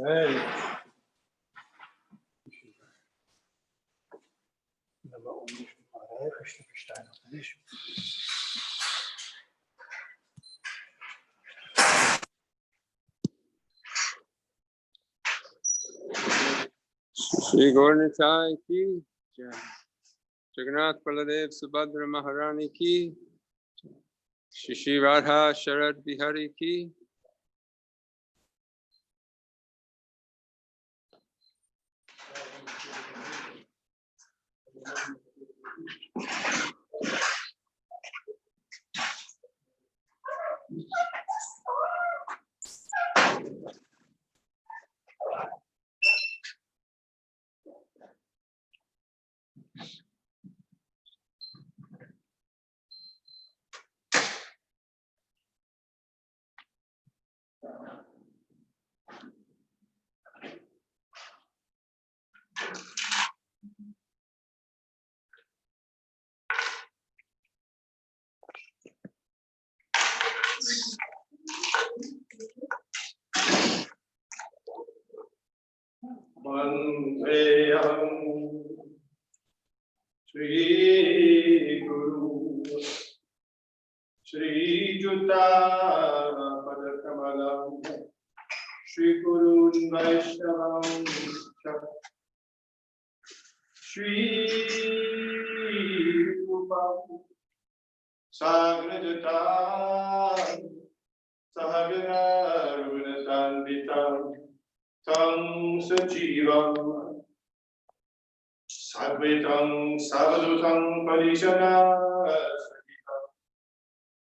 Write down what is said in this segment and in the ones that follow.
Shri Gaurnitai ki jai. Jagannath Baladev Subhadra Maharani ki, Shri Shri Radha Sharad Bihari ki. Vandeham Shri Guru Shri Juta Padakamalam Shri Guru Vaishnavam Shri Rupam Sagrajata Sahagana Runatanditam Tam Sajivam Sadvetam Savadutam Parishana Sahitam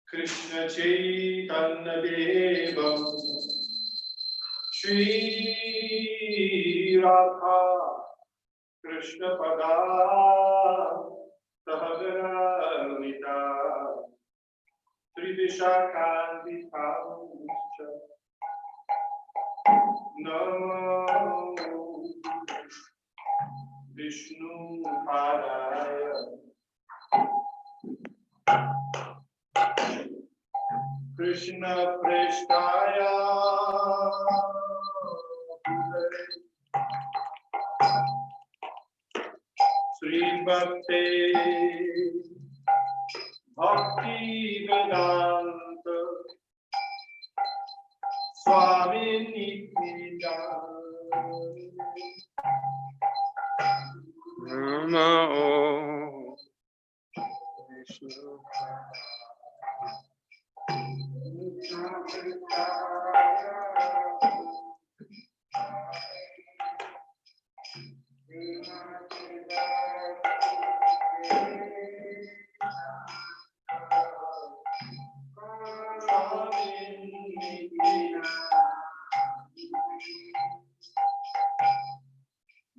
Krishna Chaitanya Devam Shri Radha Krishna Pada Sahagana Lalita Tridishakanditam Namo Vishnu Padaya Krishna Prestaya Sri Bhakti Bhakti Vedanta Swami Namo Vishnu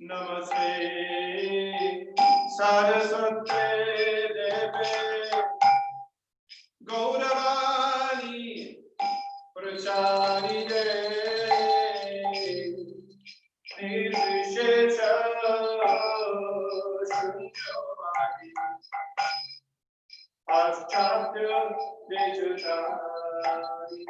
Namaste Saraswate Deve Gauravani Prachari De Nirvishesha Shunyavadi Paschatya Dejatari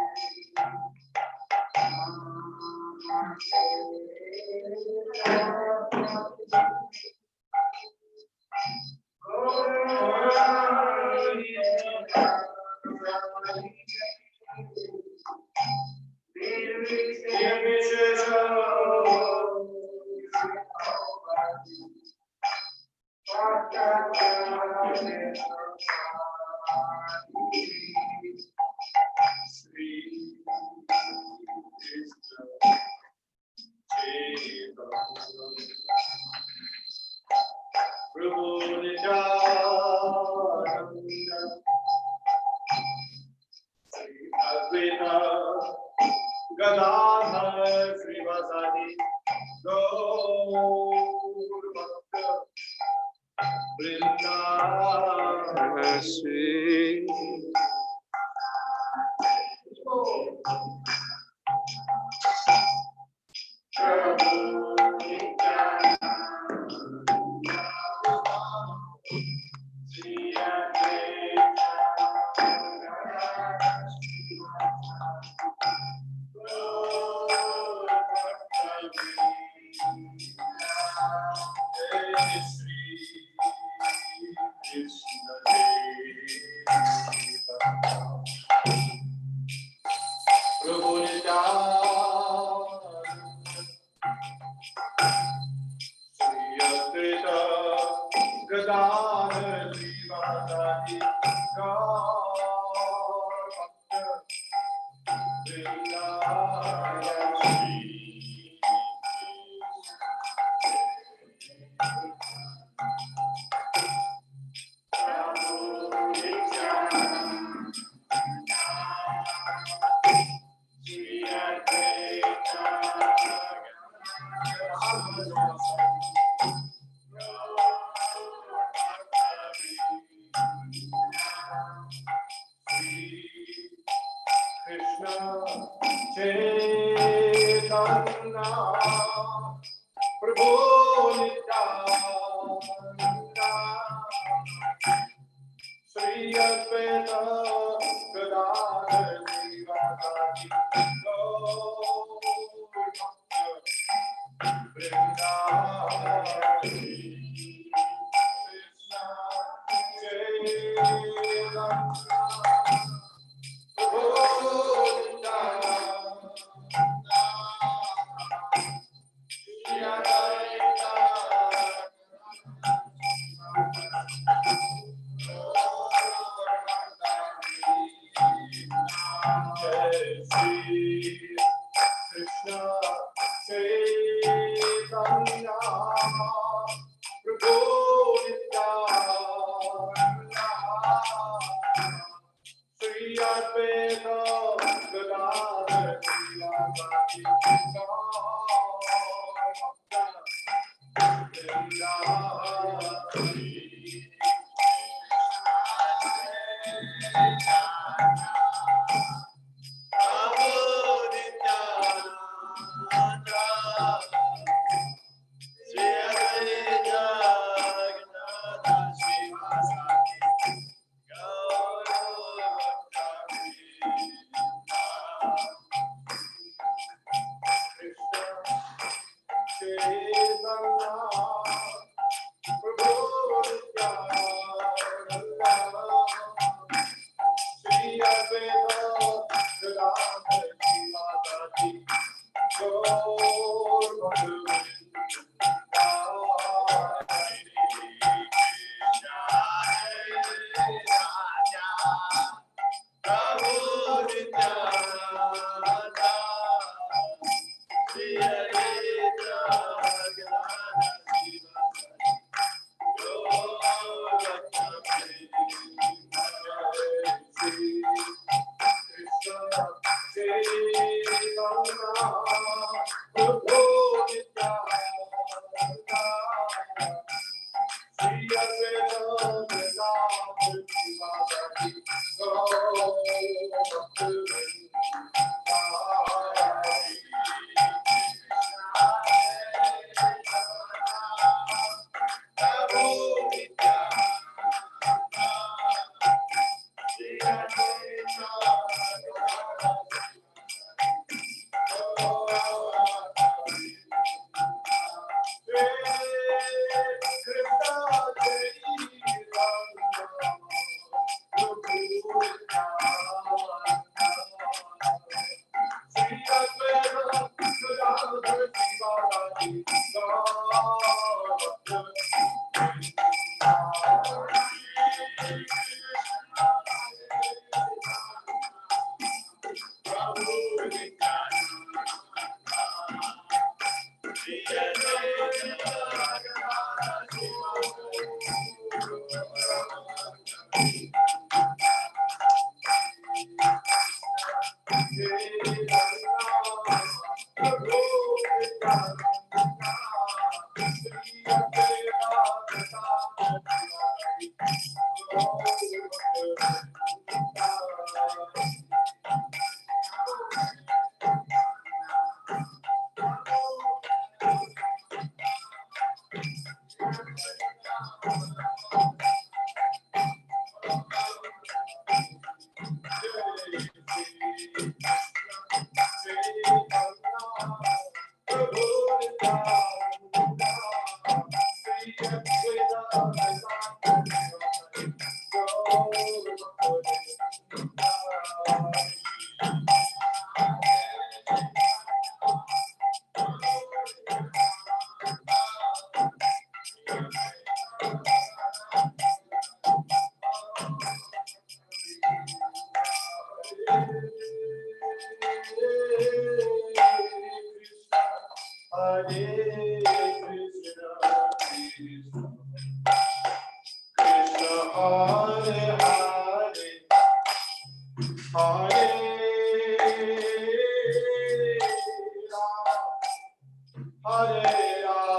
Hare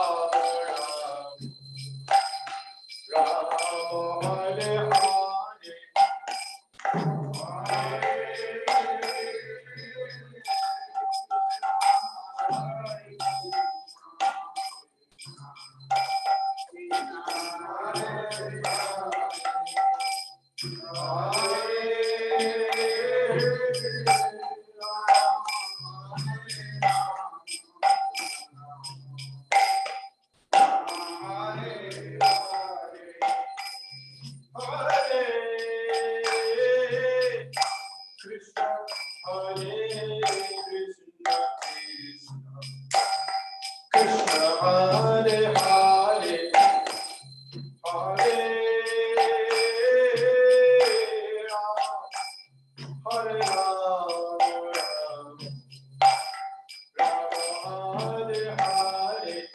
Krishna Hare Hare Hare Ram Hare Ram Hare Hare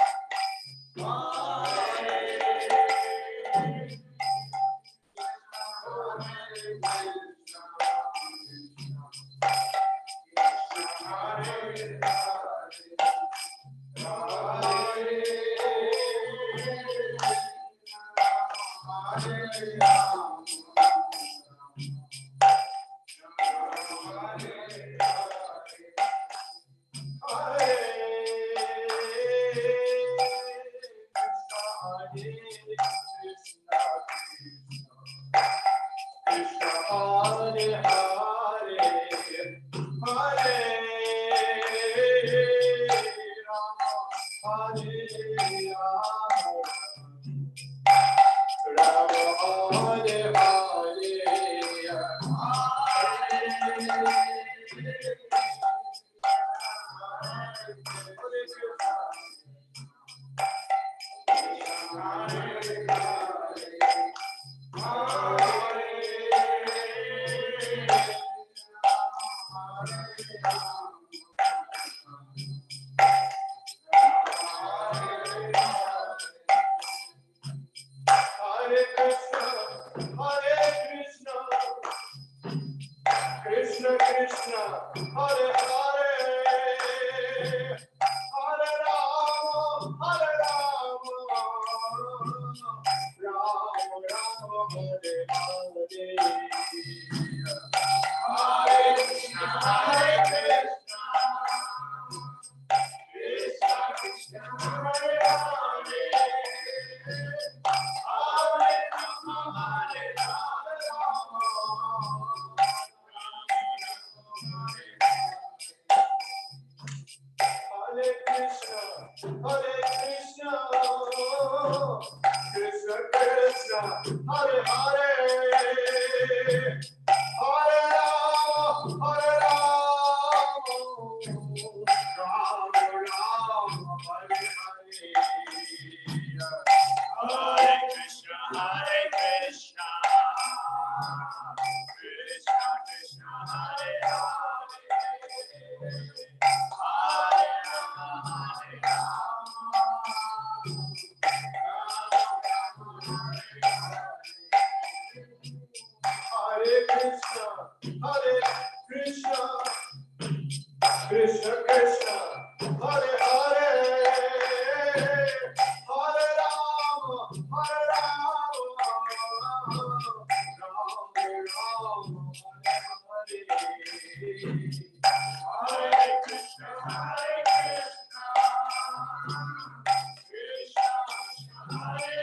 Krishna Krishna Hare Hare Hare Rama Hare Rama Rama Rama Hare Hare Hare Krishna Krishna Krishna Hare Hare Hare Rama Hare Rama Hare Krishna, Krishna Krishna, Hare Hare, Hare Rama, Rama Rama, Hare Hare. Hare Krishna, Krishna Krishna, Hare Hare. Hare Krishna, Krishna Krishna, Hare Hare, Hare Rama, Rama Rama, Hare Hare. Hare Krishna, Krishna Hare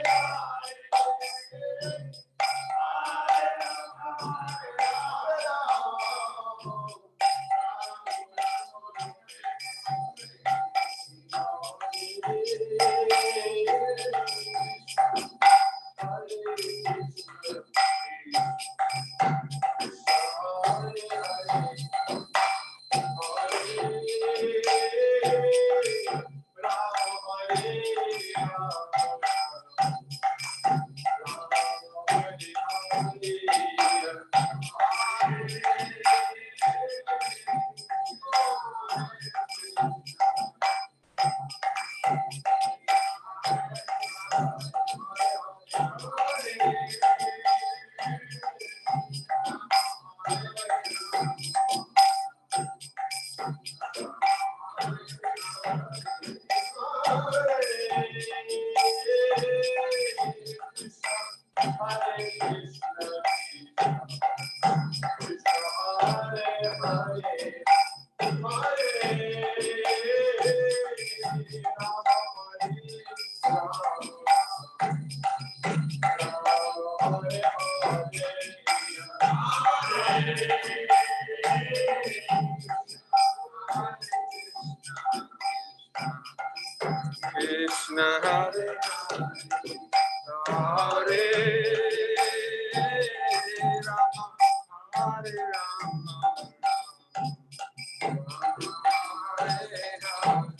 Hare. Krishna Hare Hare Rama Hare Rama Hare Hare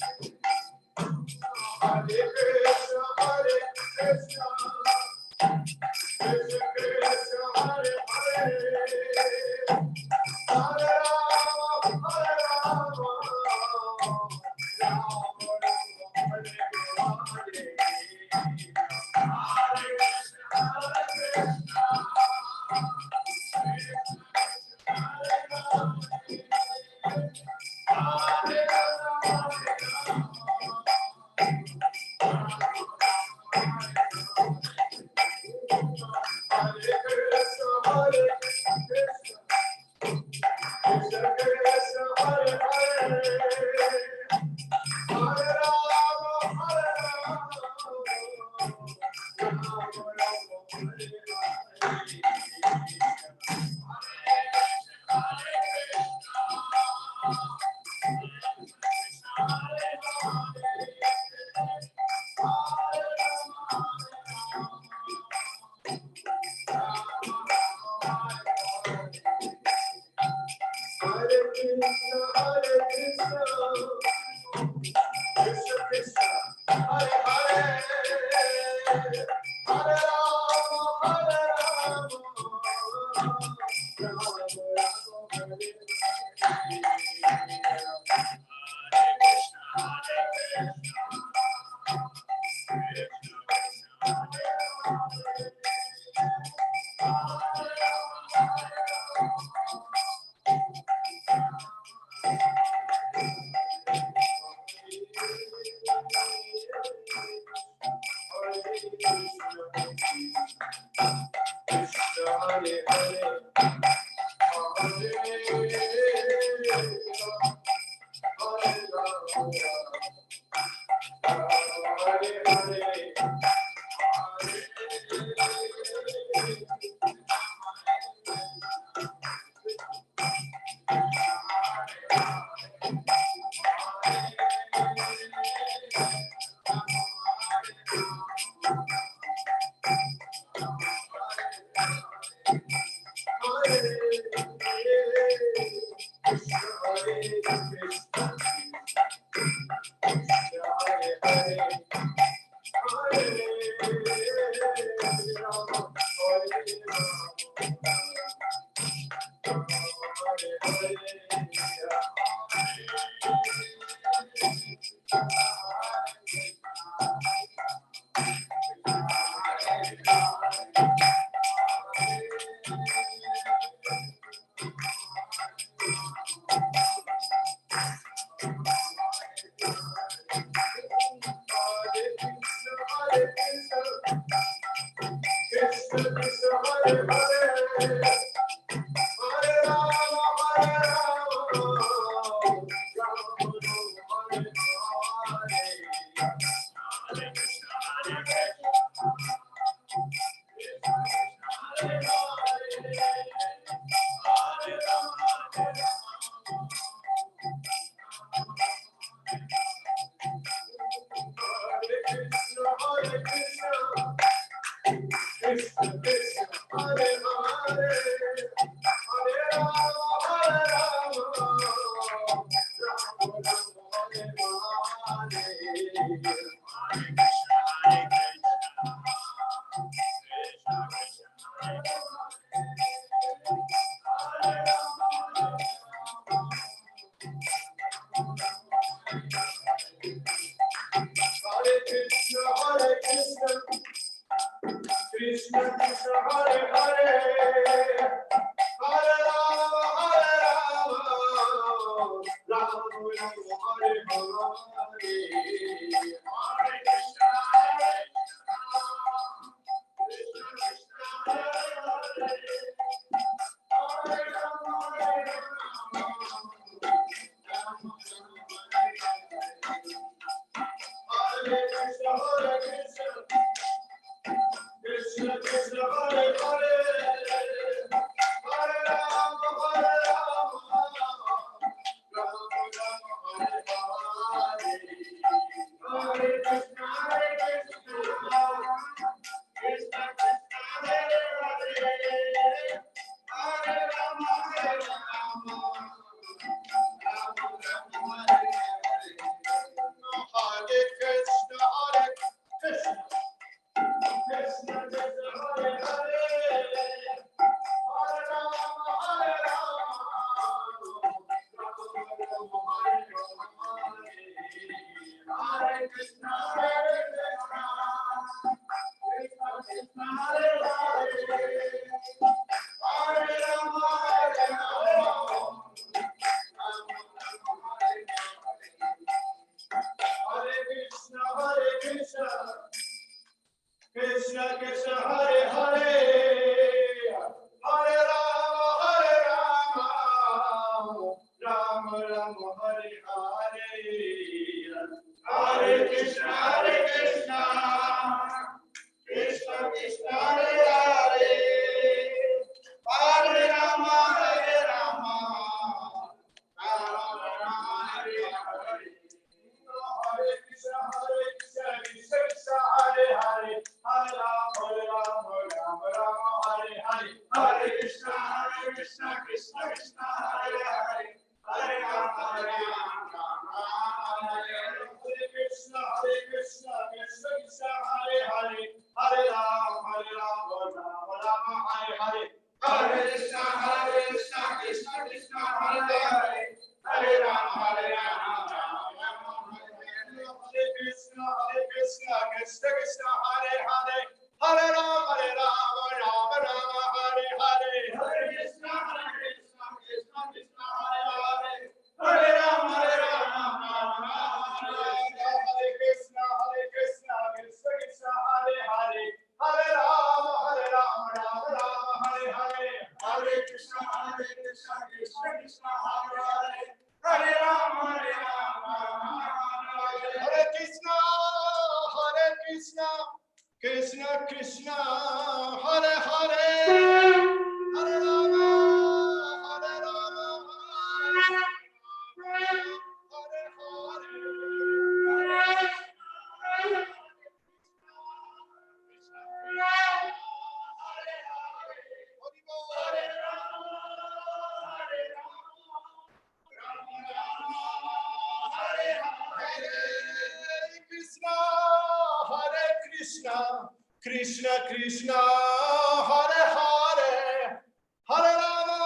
Krishna, Krishna Krishna, Hare Hare, Hare Rama, Rama Rama, Hare Hare, Hare Krishna, Krishna Krishna, Hare Hare, Hare Rama, Hare Krishna, Krishna Krishna, Hare Hare, Hare Rama, Rama Rama, Hare Hare, Hare Krishna, Krishna Krishna, Hare Hare, Hare Rama, Hare Krishna, Krishna Krishna, Hare Hare, Hare Rama, Hare Krishna, Krishna Krishna, Hare Hare, Hare Rama,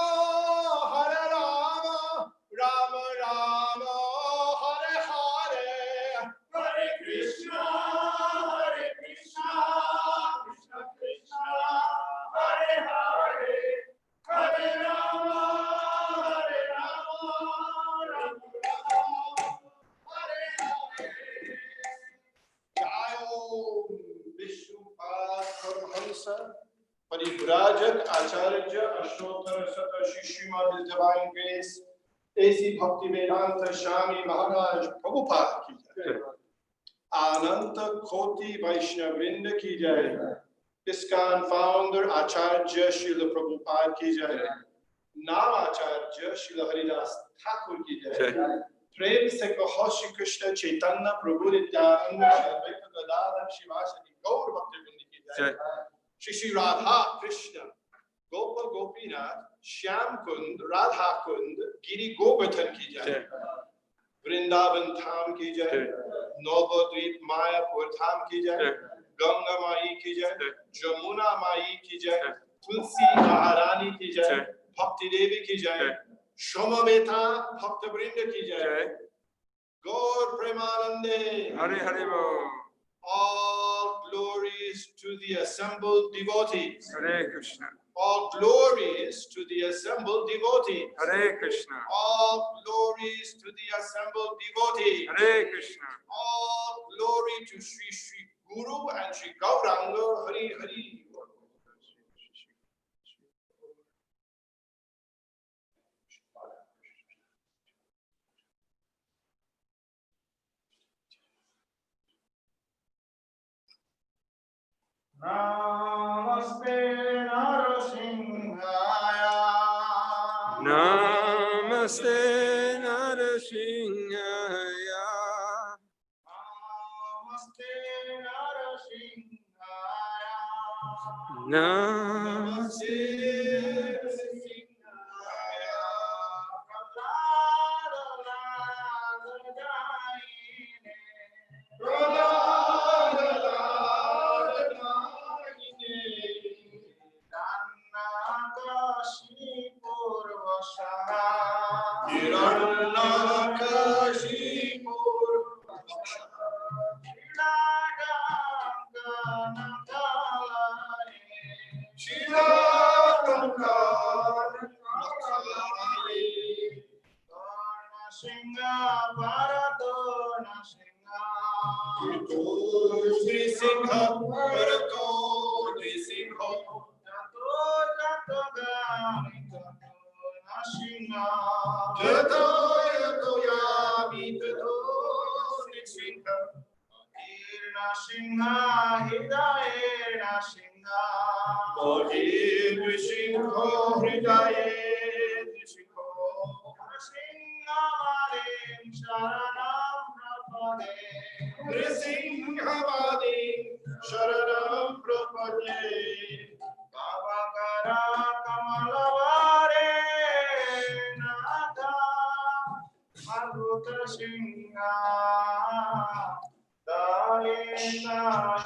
Rama Rama, Hare Hare, Hare Krishna, Krishna Krishna, Hare Hare, Hare Rama, Rama Hare Hare. Jayo Vishnu Paramhamsa Parivrajak Acharya Ashotara Sata Shishimad Divine Grace AC Bhakti Vedanta Swami Maharaj Prabhupada ki jai. Ananta Koti Vaishnavrinda ki jai. ISKCON founder Acharya Srila Prabhupada ki jai. Nam Acharya Srila Haridas Thakur ki jai. प्रेम से कहो श्री कृष्ण चैतन्य प्रभु नित्यानंद श्री अद्वैत गदाधर शिवासादि गौर भक्तवृंद की जय। श्री श्री राधा कृष्ण गोपाल गोपीनाथ श्याम कुंद राधा कुंद गिरि गोवर्धन की जय। वृंदावन धाम की जय, नवद्वीप मायापुर धाम की जय, गंगा माई की जय, जमुना माई की जय, तुलसी महारानी की जय, भक्ति देवी की जय, Shomaveta Bhakta Vrinda ki jai. Gaur Premanande. Hare Hare Bol. All glories to the assembled devotees. Hare Krishna. All glories to the assembled devotees. Hare Krishna. All glories to the assembled devotees. Hare Krishna. All glory to Sri Sri Guru and Sri Gauranga. Hari Hari. Namaste Narasimhaya. Namaste Narasimhaya. Namaste Narasimhaya. Namaste Narasimhaya. Sharanam Prapade Bhavakara Kamalavare Nada Madhuta Singha Dalita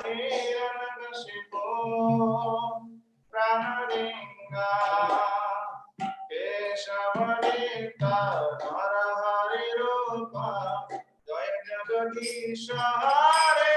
Hiranagasipo Pranaringa Keshavarita Narahari Rupa Jaya Jagadish Hare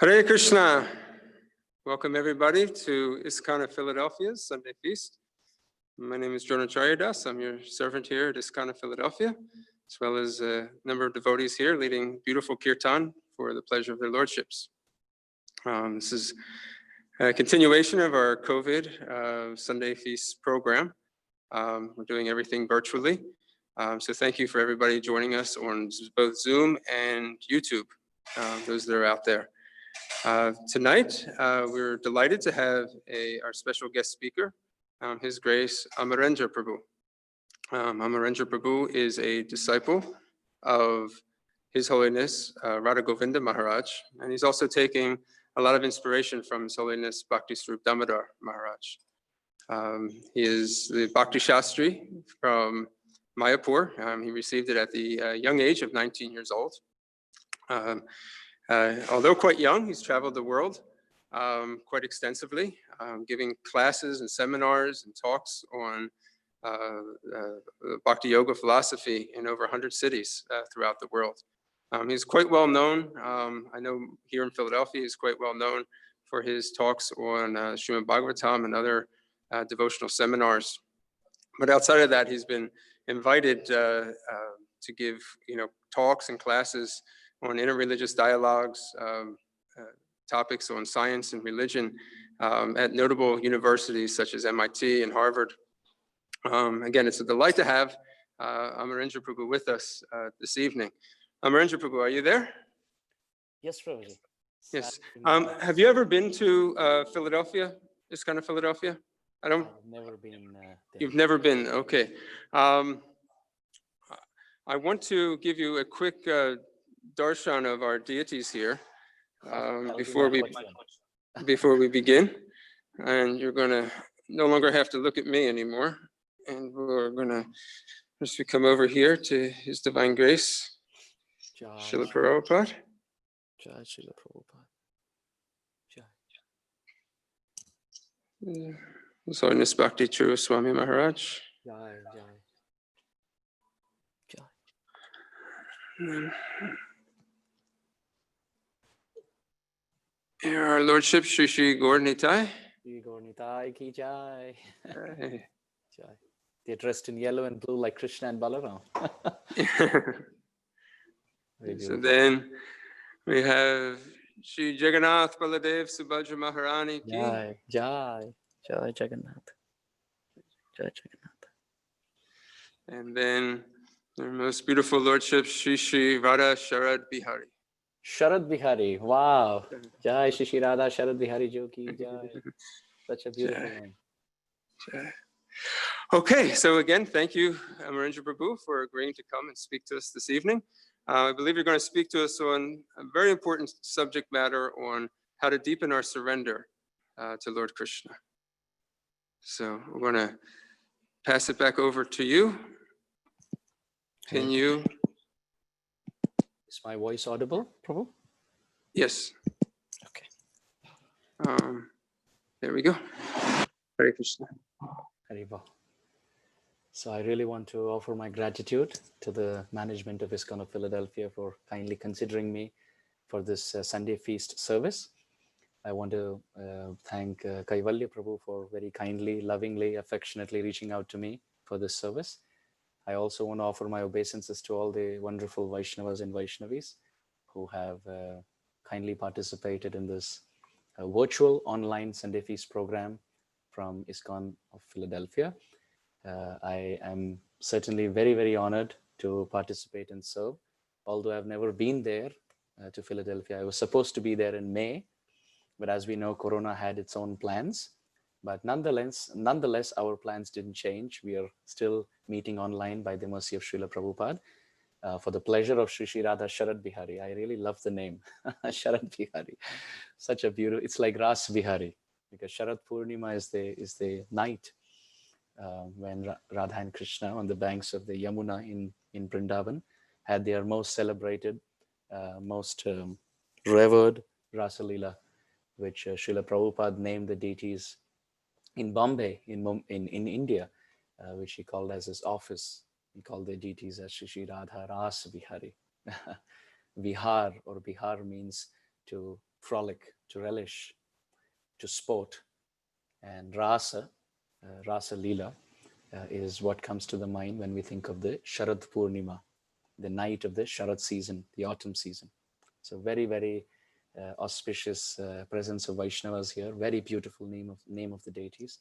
Hare Krishna. Welcome everybody to ISKCON of Philadelphia's Sunday Feast. My name is Dronacharya Das. I'm your servant here at ISKCON of Philadelphia, as well as a number of devotees here leading beautiful kirtan for the pleasure of their lordships. This is a continuation of our COVID Sunday Feast program. We're doing everything virtually. So thank you for everybody joining us on both Zoom and YouTube, those that are out there. Tonight, we're delighted to have our special guest speaker, His Grace Amarendra Prabhu. Amarendra Prabhu is a disciple of His Holiness Radha Govinda Maharaj, and he's also taking a lot of inspiration from His Holiness Bhakti Swarup Damodar Maharaj. He is the Bhakti Shastri from Mayapur. He received it at the young age of 19 years old. Although quite young, he's traveled the world quite extensively, giving classes and seminars and talks on Bhakti Yoga philosophy in over 100 cities throughout the world. He's quite well known. I know here in Philadelphia, he's quite well known for his talks on Srimad Bhagavatam and other devotional seminars. But outside of that, he's been invited to give, talks and classes on interreligious dialogues, topics on science and religion at notable universities such as MIT and Harvard. Again, it's a delight to have Amarendra Prabhu with us this evening. Amarendra Prabhu, are you there? Yes, Prabhuji. Yes. Have you ever been to Philadelphia, ISKCON of Philadelphia? I've never been there. You've never been, okay. I want to give you a quick darshan of our deities here before we begin, and you're going to no longer have to look at me anymore, and we're going to just come over here to His Divine Grace, Srila Prabhupada. Jai Srila Prabhupada. Jai. His Holiness Bhakti Churu Swami Maharaj. Jai, Jai. Jai. Here our Lordship, Shri Shri Gaur Nitai. Shri Gaur Nitai ki Jai. Jai. Jai. They're dressed in yellow and blue like Krishna and Balaram. So then we have Shri Jagannath Baladev Subhadra Maharani ki. Jai, Jai, Jai Jagannath. Jai Jagannath. And then our most beautiful Lordship, Shri Shri Radha Sharad Bihari. Sharad Bihari, wow. Jai Shri Shri Radha Sharad Bihari Joki, Jai. Such a beautiful name. Jai. Okay, so again, thank you, Amarendra Prabhu, for agreeing to come and speak to us this evening. I believe you're going to speak to us on a very important subject matter on how to deepen our surrender to Lord Krishna. So we're going to pass it back over to you. Can you? Is my voice audible, Prabhu? Yes. Okay. There we go. Hare Krishna. Haribo. So I really want to offer my gratitude to the management of ISKCON of Philadelphia for kindly considering me for this Sunday Feast service. I want to thank Kaivalya Prabhu for very kindly, lovingly, affectionately reaching out to me for this service. I also want to offer my obeisances to all the wonderful Vaishnavas and Vaishnavis who have kindly participated in this virtual online Sunday Feast program from ISKCON of Philadelphia. I am certainly very, very honored to participate and serve. Although I've never been there to Philadelphia, I was supposed to be there in May, but as we know, Corona had its own plans. But nonetheless, our plans didn't change. We are still meeting online by the mercy of Srila Prabhupada. for the pleasure of Shri Shri Radha Sharad Bihari. I really love the name, Sharad Bihari. Such a beautiful, it's like Ras Bihari, because Sharad Purnima is the night when Radha and Krishna on the banks of the Yamuna in Vrindavan had their most celebrated, most revered Rasa Leela, which Srila Prabhupada named the deities in Bombay, in India, which he called as his office. He called the deities as Shri Shri Radha Ras Bihari. Vihar or Bihar means to frolic, to relish, to sport. And Rasa, Rasa Leela, is what comes to the mind when we think of the Sharad Purnima, the night of the Sharad season, the autumn season. So very, very auspicious presence of Vaishnavas here. Very beautiful name of the deities,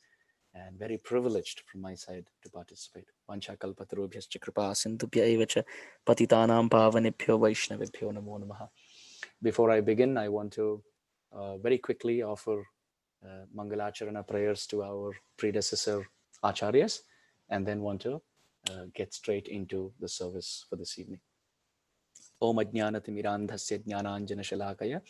and very privileged from my side to participate. Vancha kalpatarubhyascha kripa sindhubhya eva cha patitanam pavanebhyo vaishnavebhyo namo namaha. Before I begin, I want to very quickly offer Mangalacharana prayers to our predecessor Acharyas, and then want to get straight into the service for this evening. Om Ajnanatimirandhasya Jnananjana Shalakaya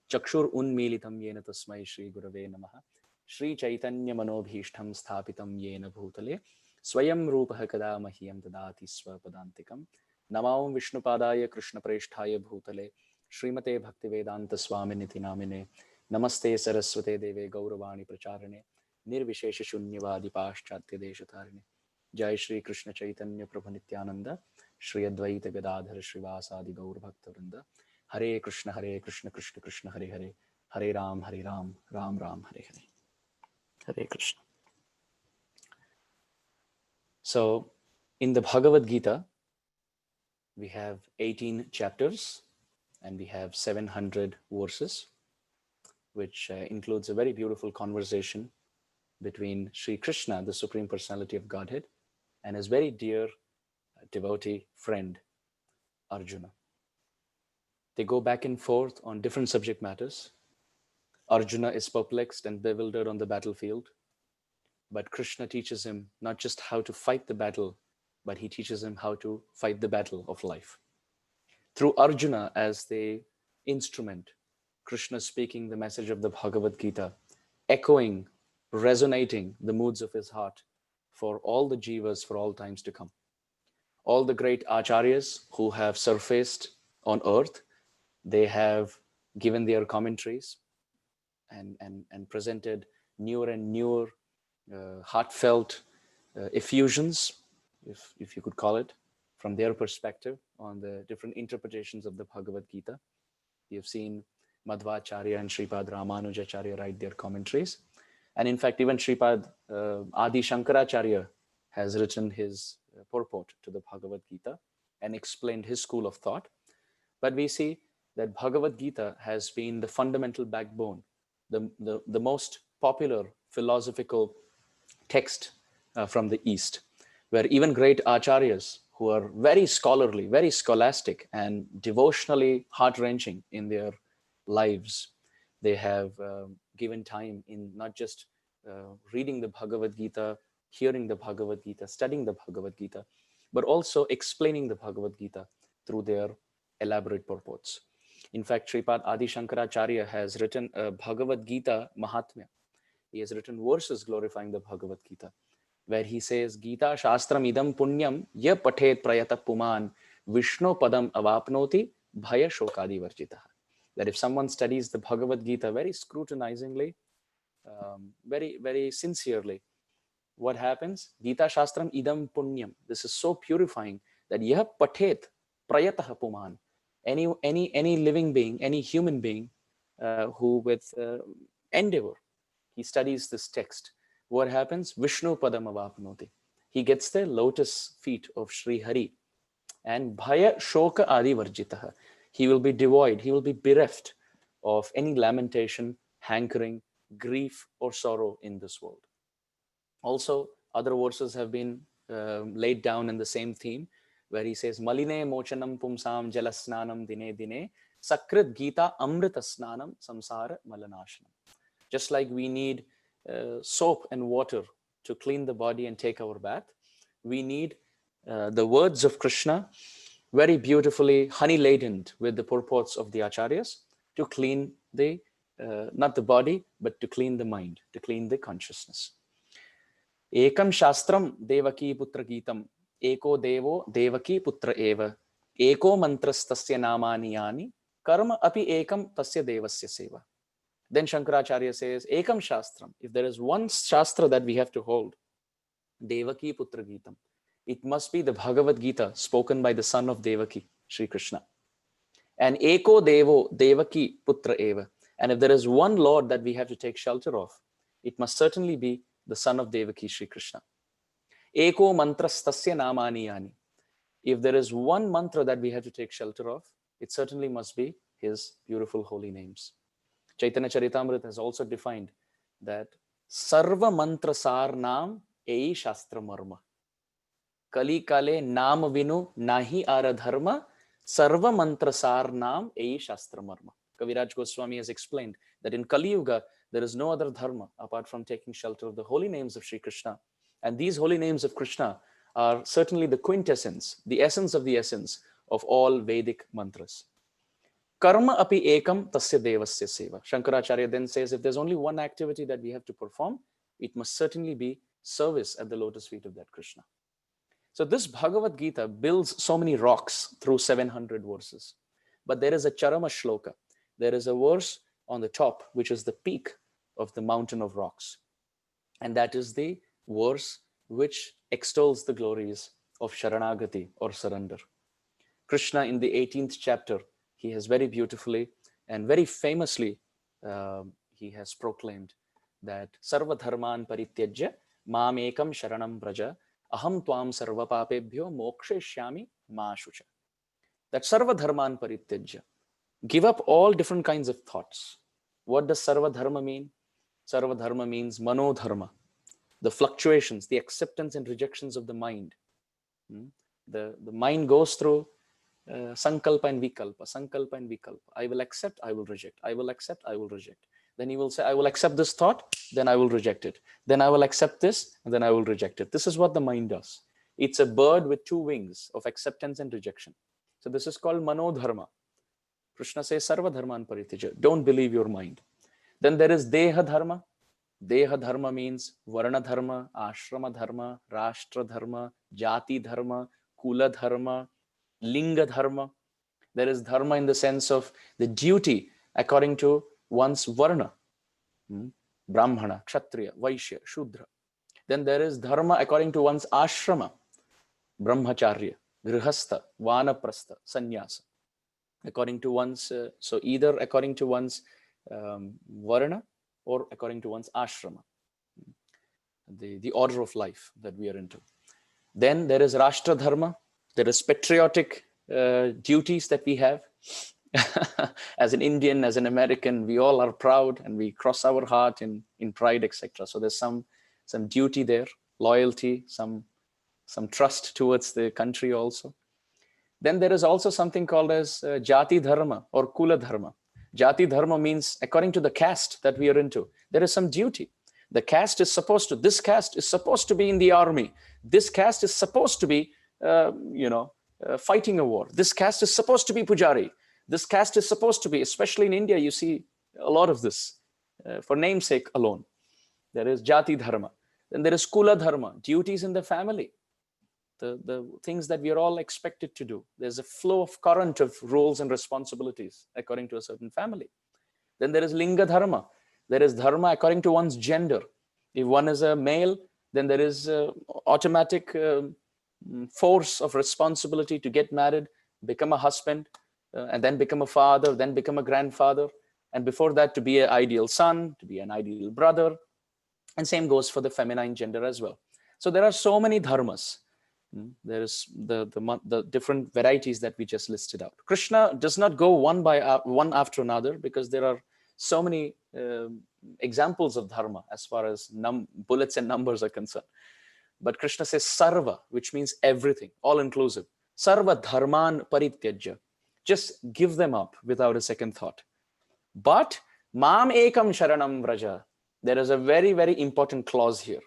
Chakshur Unmilitam Yena Tasmai Shri Gurave Namaha Shri Chaitanya Manobhishtham Sthapitam Yena Bhutale Swayam Rupaha Kada Mahyam Dadati Swapadantikam Namam Vishnupadaya Krishna Preshthaya Bhutale Srimate Bhaktivedanta Swaminiti Namine Namaste Saraswate Deve Gauravani Pracharane Nirvishesha Shunyavadi Paschatya Deshatarine Jai Shri Krishna Chaitanya Prabhu Nityananda Shri Advaita Gadadhar Srivasadi Gaur Bhakta Hare Krishna Krishna Krishna Hare Hare Hare Ram Ram Ram Hare Hare. Hare Krishna. So in the Bhagavad Gita, we have 18 chapters and we have 700 verses, which includes a very beautiful conversation between Sri Krishna, the Supreme Personality of Godhead, and his very dear devotee friend, Arjuna. They go back and forth on different subject matters. Arjuna is perplexed and bewildered on the battlefield, but Krishna teaches him not just how to fight the battle, but he teaches him how to fight the battle of life. Through Arjuna as the instrument, Krishna speaking the message of the Bhagavad Gita, echoing, resonating the moods of his heart for all the jivas for all times to come. All the great acharyas who have surfaced on earth, they have given their commentaries and presented newer and newer heartfelt effusions, if you could call it, from their perspective on the different interpretations of the Bhagavad Gita. We have seen Madhvacharya and Sripad Ramanujacharya write their commentaries. And in fact, even Sripad Adi Shankaracharya has written his purport to the Bhagavad Gita and explained his school of thought. But we see that Bhagavad Gita has been the fundamental backbone, the most popular philosophical text from the East, where even great acharyas who are very scholarly, very scholastic, and devotionally heart-wrenching in their lives, they have given time in not just reading the Bhagavad Gita, hearing the Bhagavad Gita, studying the Bhagavad Gita, but also explaining the Bhagavad Gita through their elaborate purports. In fact, Sripad Adi Shankaracharya has written a Bhagavad Gita Mahatmya. He has written verses glorifying the Bhagavad Gita, where he says, Gita Shastram idam punyam ya pathet prayata puman Vishnu padam avapnoti bhaya shokadi varjitaha. That if someone studies the Bhagavad Gita very scrutinizingly, very, very sincerely, what happens? Gita Shastram idam punyam. This is so purifying that yah pathet prayatah puman. Any living being, any human being who with endeavor, he studies this text. What happens? Vishnu padam avapnoti. He gets the lotus feet of Sri Hari. And bhaya shoka adi varjitaha. He will be devoid, he will be bereft of any lamentation, hankering, grief, or sorrow in this world. Also, other verses have been laid down in the same theme, where he says, Maline mochanam pumsam jalasnanam dine dine, sakrit gita amrita snanam samsara malanashanam. Just like we need soap and water to clean the body and take our bath, we need the words of Krishna very beautifully honey-laden with the purports of the acharyas to clean the, not the body, but to clean the mind, to clean the consciousness. Ekam shastram devaki putra geetam, eko devo devaki putra eva, eko mantras tasya namani yani, karma api ekam tasya devasya seva. Then Shankaracharya says, ekam shastram, if there is one shastra that we have to hold, devaki putra geetam, it must be the Bhagavad Gita spoken by the son of Devaki, Sri Krishna. And eko devo devaki putra eva. And if there is one Lord that we have to take shelter of, it must certainly be the son of Devaki, Sri Krishna. Eko mantras tasya namani yani. If there is one mantra that we have to take shelter of, it certainly must be his beautiful holy names. Chaitanya Charitamrita has also defined that sarva mantra sar nam ei shastra marma. Kali kale nam vinu nahi ara dharma, sarva mantra sar nam ei shastra marma. Kaviraj Goswami has explained that in Kali Yuga, there is no other dharma apart from taking shelter of the holy names of Sri Krishna. And these holy names of Krishna are certainly the quintessence, the essence of all Vedic mantras. Karma api ekam tasya devasya seva. Shankaracharya then says, if there's only one activity that we have to perform, it must certainly be service at the lotus feet of that Krishna. So this Bhagavad Gita builds so many rocks through 700 verses. But there is a Charama Shloka. There is a verse on the top, which is the peak of the mountain of rocks. And that is the verse which extols the glories of Sharanagati or surrender. Krishna in the 18th chapter, he has very beautifully and very famously, he has proclaimed that Sarva Dharman Parityajya Mam Ekam Sharanam Braja Aham Tvam Sarva Papebhyo Moksheshyami Ma Shucha. That Sarva Dharman Parityajya. Give up all different kinds of thoughts. What does Sarva Dharma mean? Sarva Dharma means Mano Dharma, the fluctuations, the acceptance and rejections of the mind. The mind goes through Sankalpa and Vikalpa, Sankalpa and Vikalpa. I will accept, I will reject. I will accept, I will reject. Then he will say, I will accept this thought, then I will reject it. Then I will accept this, and then I will reject it. This is what the mind does. It's a bird with two wings of acceptance and rejection. So this is called Manodharma. Krishna says, Sarva Dharman Parityaja. Don't believe your mind. Then there is Deha Dharma. Deha Dharma means Varna Dharma, Ashrama Dharma, Rashtra Dharma, Jati Dharma, Kula Dharma, Linga Dharma. There is Dharma in the sense of the duty according to one's Varna. Brahmana, Kshatriya, Vaishya, Shudra. Then there is Dharma according to one's Ashrama. Brahmacharya, Grihastha, Vanaprastha, Sannyasa. According to one's, so either according to one's Varna or according to one's Ashrama. The order of life that we are into. Then there is Rashtra Dharma. There is patriotic duties that we have. As an Indian, as an American, we all are proud and we cross our heart in pride, etc. So there's some duty there, loyalty, some trust towards the country also. Then there is also something called as Jati Dharma or Kula Dharma. Jati Dharma means according to the caste that we are into, there is some duty. The caste is supposed to, this caste is supposed to be in the army. This caste is supposed to be, fighting a war. This caste is supposed to be Pujari. This caste is supposed to be, especially in India, you see a lot of this for namesake alone. There is Jati Dharma. Then there is Kula Dharma, duties in the family. The things that we are all expected to do. There's a flow of current of roles and responsibilities according to a certain family. Then there is Linga Dharma. There is Dharma according to one's gender. If one is a male, then there is automatic force of responsibility to get married, become a husband, and then become a father, then become a grandfather. And before that, to be an ideal son, to be an ideal brother. And same goes for the feminine gender as well. So there are so many dharmas. There is the different varieties that we just listed out. Krishna does not go one after another because there are so many examples of dharma as far as bullets and numbers are concerned. But Krishna says sarva, which means everything, all inclusive. Sarva dharman parityajya. Just give them up without a second thought. But mam ekam sharanam vraja. There is a very, very important clause here.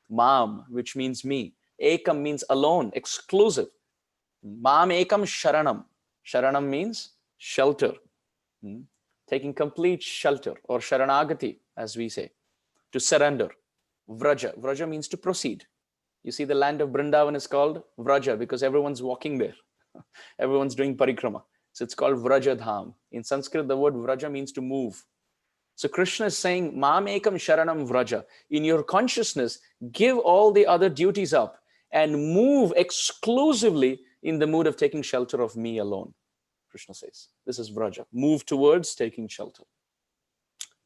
Mam, which means me. Ekam means alone, exclusive. Mam ekam sharanam. Sharanam means shelter. Taking complete shelter, or sharanagati, as we say, to surrender. Vraja. Vraja means to proceed. You see, the land of Vrindavan is called Vraja because everyone's walking there. Everyone's doing parikrama. So it's called Vraja Dham. In Sanskrit, the word Vraja means to move. So Krishna is saying, Mam ekam sharanam vraja. In your consciousness, give all the other duties up and move exclusively in the mood of taking shelter of me alone. Krishna says, this is vraja. Move towards taking shelter.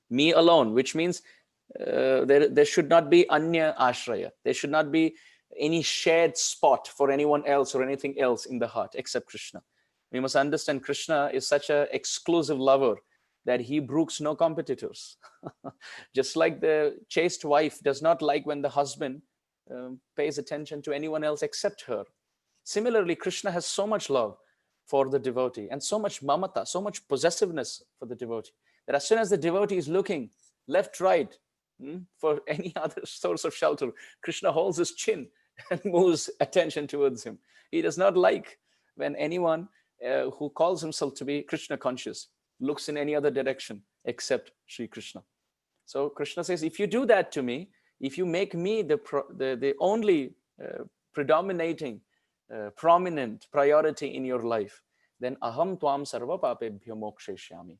Me alone, which means there should not be anya ashraya. There should not be any shared spot for anyone else or anything else in the heart except Krishna. We must understand Krishna is such an exclusive lover that he brooks no competitors. Just like the chaste wife does not like when the husband pays attention to anyone else except her. Similarly, Krishna has so much love for the devotee and so much mamata, so much possessiveness for the devotee, that as soon as the devotee is looking left, right, for any other source of shelter, Krishna holds his chin and moves attention towards him. He does not like when anyone who calls himself to be Krishna conscious looks in any other direction except Sri Krishna. So Krishna says, if you do that to me, if you make me the only predominating, prominent priority in your life, then aham tvam sarva papebhyo mokshishyami.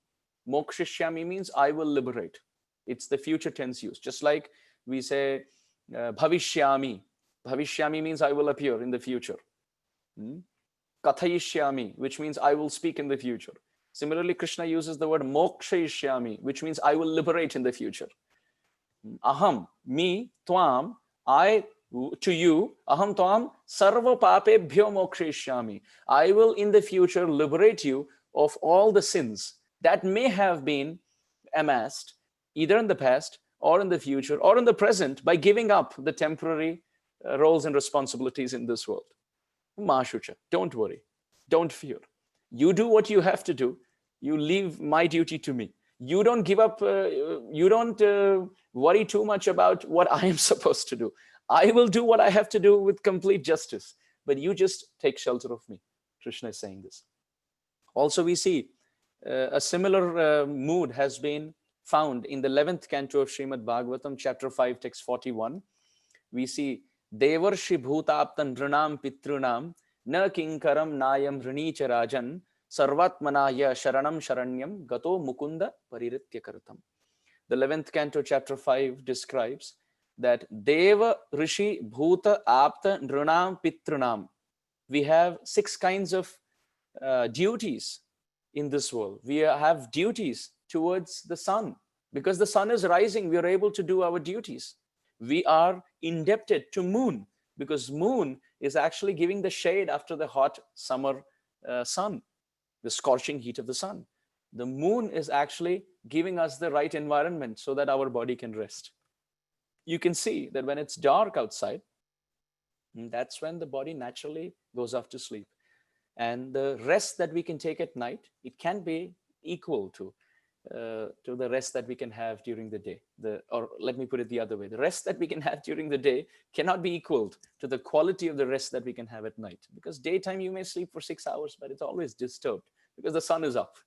Mokshishyami means I will liberate. It's the future tense use. Just like we say bhavishyami. Bhavishyami means I will appear in the future. Kathayishyami, which means I will speak in the future. Similarly, Krishna uses the word mokshayishyami, which means I will liberate in the future. Aham, me, tvam, I, to you, aham tvam, sarva papebhyo mokshayishyami. I will in the future liberate you of all the sins that may have been amassed either in the past or in the future or in the present by giving up the temporary roles and responsibilities in this world. Mashucha, don't worry, don't fear. You do what you have to do. You leave my duty to me. You don't give up, you don't worry too much about what I am supposed to do. I will do what I have to do with complete justice, but you just take shelter of me. Krishna is saying this. Also, we see a similar mood has been found in the 11th canto of Srimad Bhagavatam, chapter 5, text 41. We see, Devarshi bhutaptan nrinam pitrunam na kinkaram nayam rinicha rajan sarvatmanaya sharanam sharanyam gato mukunda pariritya karatam. The 11th canto, chapter 5 describes that Deva Rishi Bhuta Apta Nrinam Pitrunam. We have 6 kinds of duties in this world. We have duties towards the sun. Because the sun is rising, we are able to do our duties. We are indebted to moon because moon is actually giving the shade after the hot summer sun, the scorching heat of the sun. The moon is actually giving us the right environment so that our body can rest. You can see that when it's dark outside, that's when the body naturally goes off to sleep. And the rest that we can take at night, it can be equal to the rest that we can have during the day. Or let me put it the other way. The rest that we can have during the day cannot be equaled to the quality of the rest that we can have at night. Because daytime you may sleep for 6 hours, but it's always disturbed because the sun is up.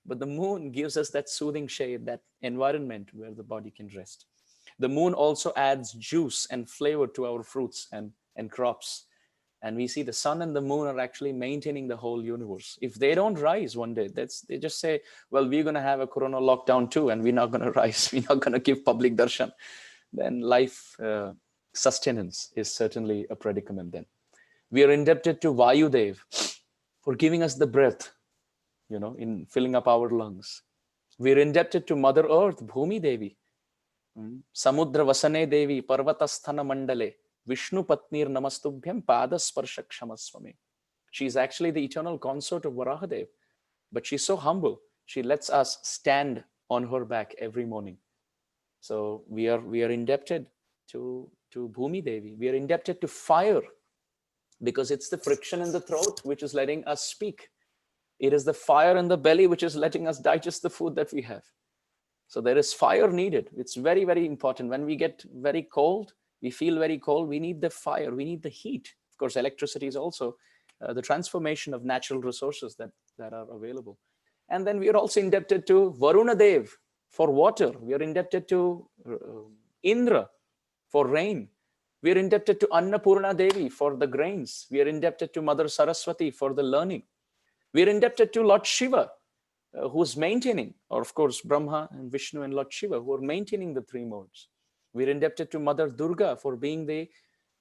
But the moon gives us that soothing shade, that environment where the body can rest. The moon also adds juice and flavor to our fruits and crops. And we see the sun and the moon are actually maintaining the whole universe. If they don't rise one day, they just say, well, we're going to have a corona lockdown too, and we're not going to rise. We're not going to give public darshan. Then life sustenance is certainly a predicament then. We are indebted to Vayudev for giving us the breath, in filling up our lungs. We're indebted to Mother Earth, Bhumi Devi, Samudra Vasane Devi, Parvatasthana Mandale, Vishnu Patnir Namastubhyam Padasparsha Kshamaswame. She's actually the eternal consort of Varahadev, but she's so humble. She lets us stand on her back every morning. So we are indebted to Bhumi Devi. We are indebted to fire because it's the friction in the throat which is letting us speak. It is the fire in the belly which is letting us digest the food that we have. So there is fire needed. It's very, very important. When we get very cold, we feel very cold, we need the fire, we need the heat. Of course, electricity is also the transformation of natural resources that are available. And then we are also indebted to Varuna Dev for water. We are indebted to Indra for rain. We are indebted to Annapurna Devi for the grains. We are indebted to Mother Saraswati for the learning. We are indebted to Lord Shiva, who's maintaining, or of course, Brahma and Vishnu and Lord Shiva, who are maintaining the three modes. We're indebted to Mother Durga for being the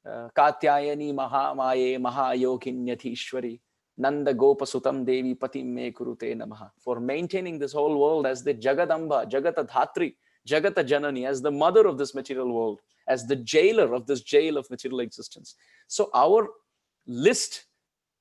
Katyayani Mahamaye Mahayoginyatishwari Nanda Gopasutam Devi Patim Me Kurute Namaha, for maintaining this whole world as the Jagadamba, Jagatadhatri, Jagata Janani, as the mother of this material world, as the jailer of this jail of material existence. So our list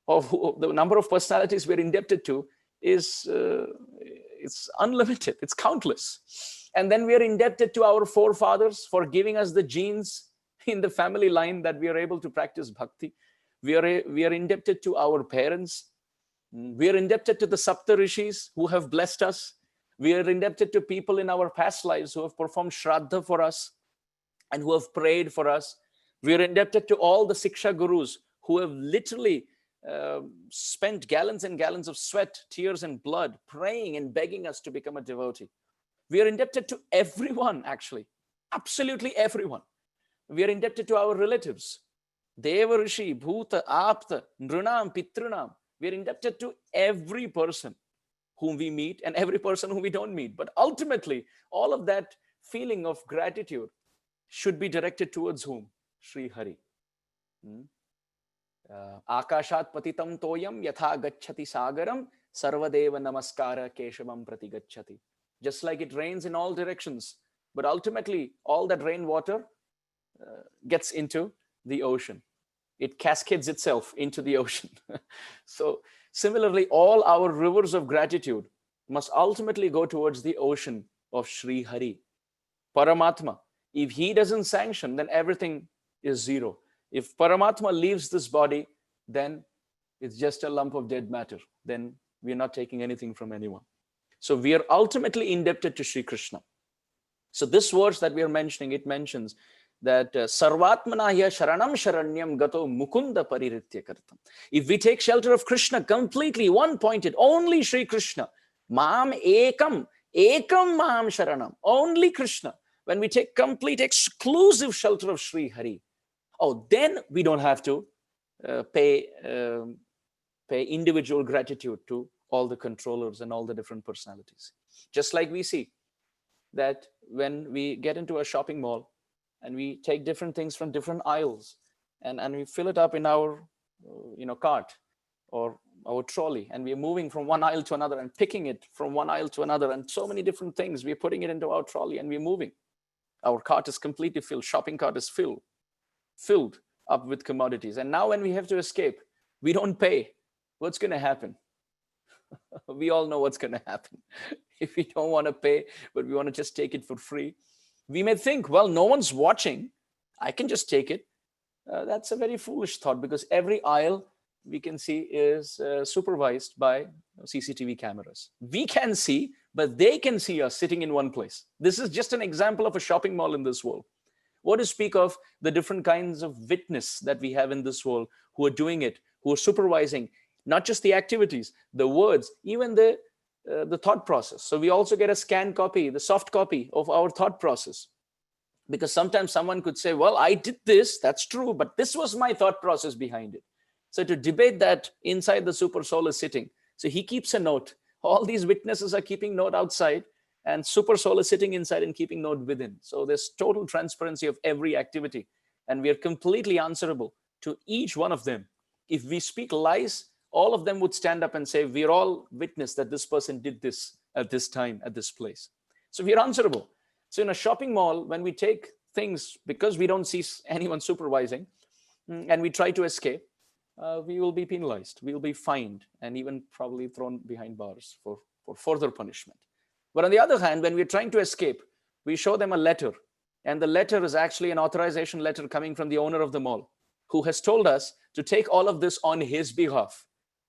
of the number of personalities we're indebted to is it's unlimited, it's countless. And then we are indebted to our forefathers for giving us the genes in the family line that we are able to practice bhakti. We are indebted to our parents. We are indebted to the Sapta Rishis who have blessed us. We are indebted to people in our past lives who have performed Shraddha for us and who have prayed for us. We are indebted to all the Siksha Gurus who have literally spent gallons and gallons of sweat, tears, and blood praying and begging us to become a devotee. We are indebted to everyone, actually, absolutely everyone. We are indebted to our relatives, Deva Rishi, Bhuta, Apta, Nrunam, Pitrunam. We are indebted to every person whom we meet and every person whom we don't meet. But ultimately, all of that feeling of gratitude should be directed towards whom? Sri Hari. Akashat patitam toyam yatha gacchati sagaram sarvadeva namaskara keshavam prati gacchati. Just like it rains in all directions, but ultimately all that rainwater gets into the ocean. It cascades itself into the ocean. So similarly, all our rivers of gratitude must ultimately go towards the ocean of Sri Hari, Paramatma. If he doesn't sanction, then everything is zero. If Paramatma leaves this body, then it's just a lump of dead matter. Then we're not taking anything from anyone. So we are ultimately indebted to Sri Krishna. So this verse that we are mentioning, it mentions that Sarvatmanaya Sharanam Sharanyam Gato Mukunda Pariritya Kartam. If we take shelter of Krishna completely, one-pointed, only Sri Krishna, Mam Ekam, Ekam Mam Sharanam, only Krishna. When we take complete exclusive shelter of Sri Hari, then we don't have to pay individual gratitude to all the controllers and all the different personalities. Just like we see that when we get into a shopping mall and we take different things from different aisles and we fill it up in our cart or our trolley, and we're moving from one aisle to another and picking it from one aisle to another, and so many different things, we're putting it into our trolley and we're moving. Our cart is completely filled, shopping cart is filled up with commodities. And now when we have to escape, we don't pay. What's going to happen? We all know what's going to happen. If we don't want to pay, but we want to just take it for free, we may think, well, no one's watching, I can just take it. That's a very foolish thought, because every aisle we can see is supervised by CCTV cameras. We can see, but they can see us sitting in one place. This is just an example of a shopping mall in this world. What to speak of the different kinds of witness that we have in this world who are doing it, who are supervising not just the activities, the words, even the thought process. So we also get a scanned copy, the soft copy of our thought process. Because sometimes someone could say, well, I did this, that's true, but this was my thought process behind it. So to debate that, inside the super soul is sitting. So he keeps a note. All these witnesses are keeping note outside, and super soul is sitting inside and keeping note within. So there's total transparency of every activity, and we are completely answerable to each one of them. If we speak lies, all of them would stand up and say, we're all witness that this person did this at this time, at this place. So we're answerable. So in a shopping mall, when we take things, because we don't see anyone supervising, and we try to escape, we will be penalized, we will be fined, and even probably thrown behind bars for further punishment. But on the other hand, when we're trying to escape, we show them a letter, and the letter is actually an authorization letter coming from the owner of the mall, who has told us to take all of this on his behalf.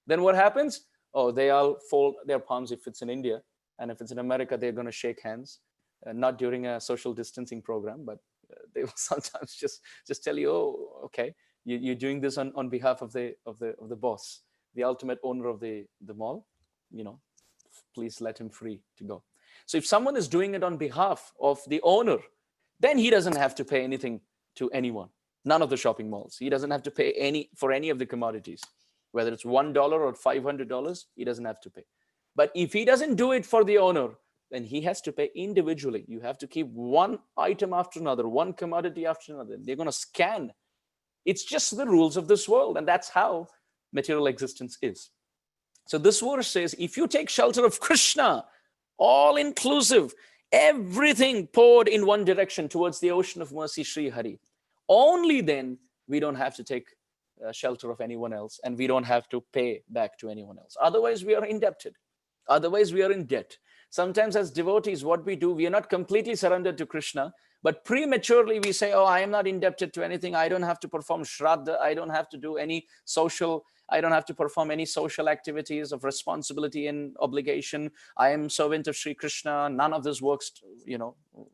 Then what happens? They all fold their palms if it's in India, and if it's in America, they're going to shake hands, not during a social distancing program, but they will sometimes just tell you, okay, You're doing this on behalf of the boss, the ultimate owner of the mall. Please let him free to go. So if someone is doing it on behalf of the owner, then he doesn't have to pay anything to anyone. None of the shopping malls. He doesn't have to pay for any of the commodities, whether it's $1 or $500. He doesn't have to pay. But if he doesn't do it for the owner, then he has to pay individually. You have to keep one item after another, one commodity after another. They're going to scan. It's just the rules of this world, and that's how material existence is. So this verse says, if you take shelter of Krishna, all inclusive, everything poured in one direction towards the ocean of mercy, Sri Hari, only then we don't have to take shelter of anyone else, and we don't have to pay back to anyone else. Otherwise, we are indebted. Otherwise, we are in debt. Sometimes as devotees, what we do, we are not completely surrendered to Krishna, but prematurely we say, oh, I am not indebted to anything. I don't have to perform shraddha. I don't have to do any I don't have to perform any social activities of responsibility and obligation. I am servant of Sri Krishna. None of this works,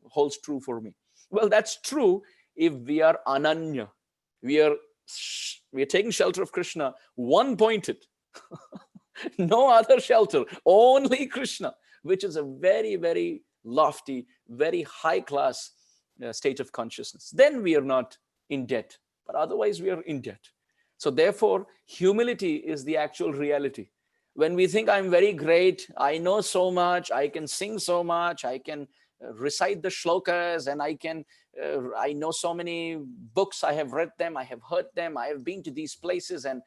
holds true for me. Well, that's true if we are ananya. We are taking shelter of Krishna, one-pointed. No other shelter, only Krishna, which is a very, very lofty, very high-class state of consciousness. Then we are not in debt, but otherwise we are in debt. So therefore, humility is the actual reality. When we think I'm very great, I know so much, I can sing so much, I can recite the shlokas, and I know so many books, I have read them, I have heard them, I have been to these places, and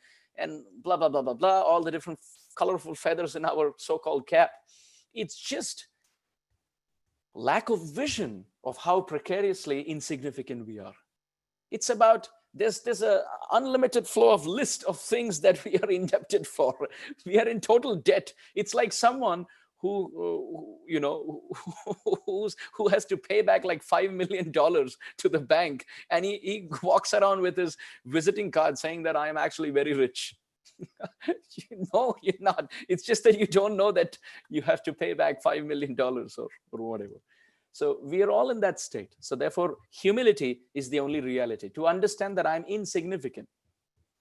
blah, blah, blah, blah, blah, all the different colorful feathers in our so-called cap. It's just lack of vision of how precariously insignificant we are. It's about there's a unlimited flow of list of things that we are indebted for. We are in total debt. It's like someone who has to pay back like $5 million to the bank, and he walks around with his visiting card saying that I am actually very rich. No, you're not. It's just that you don't know that you have to pay back $5 million or whatever. So we are all in that state. So therefore, humility is the only reality. To understand that I'm insignificant.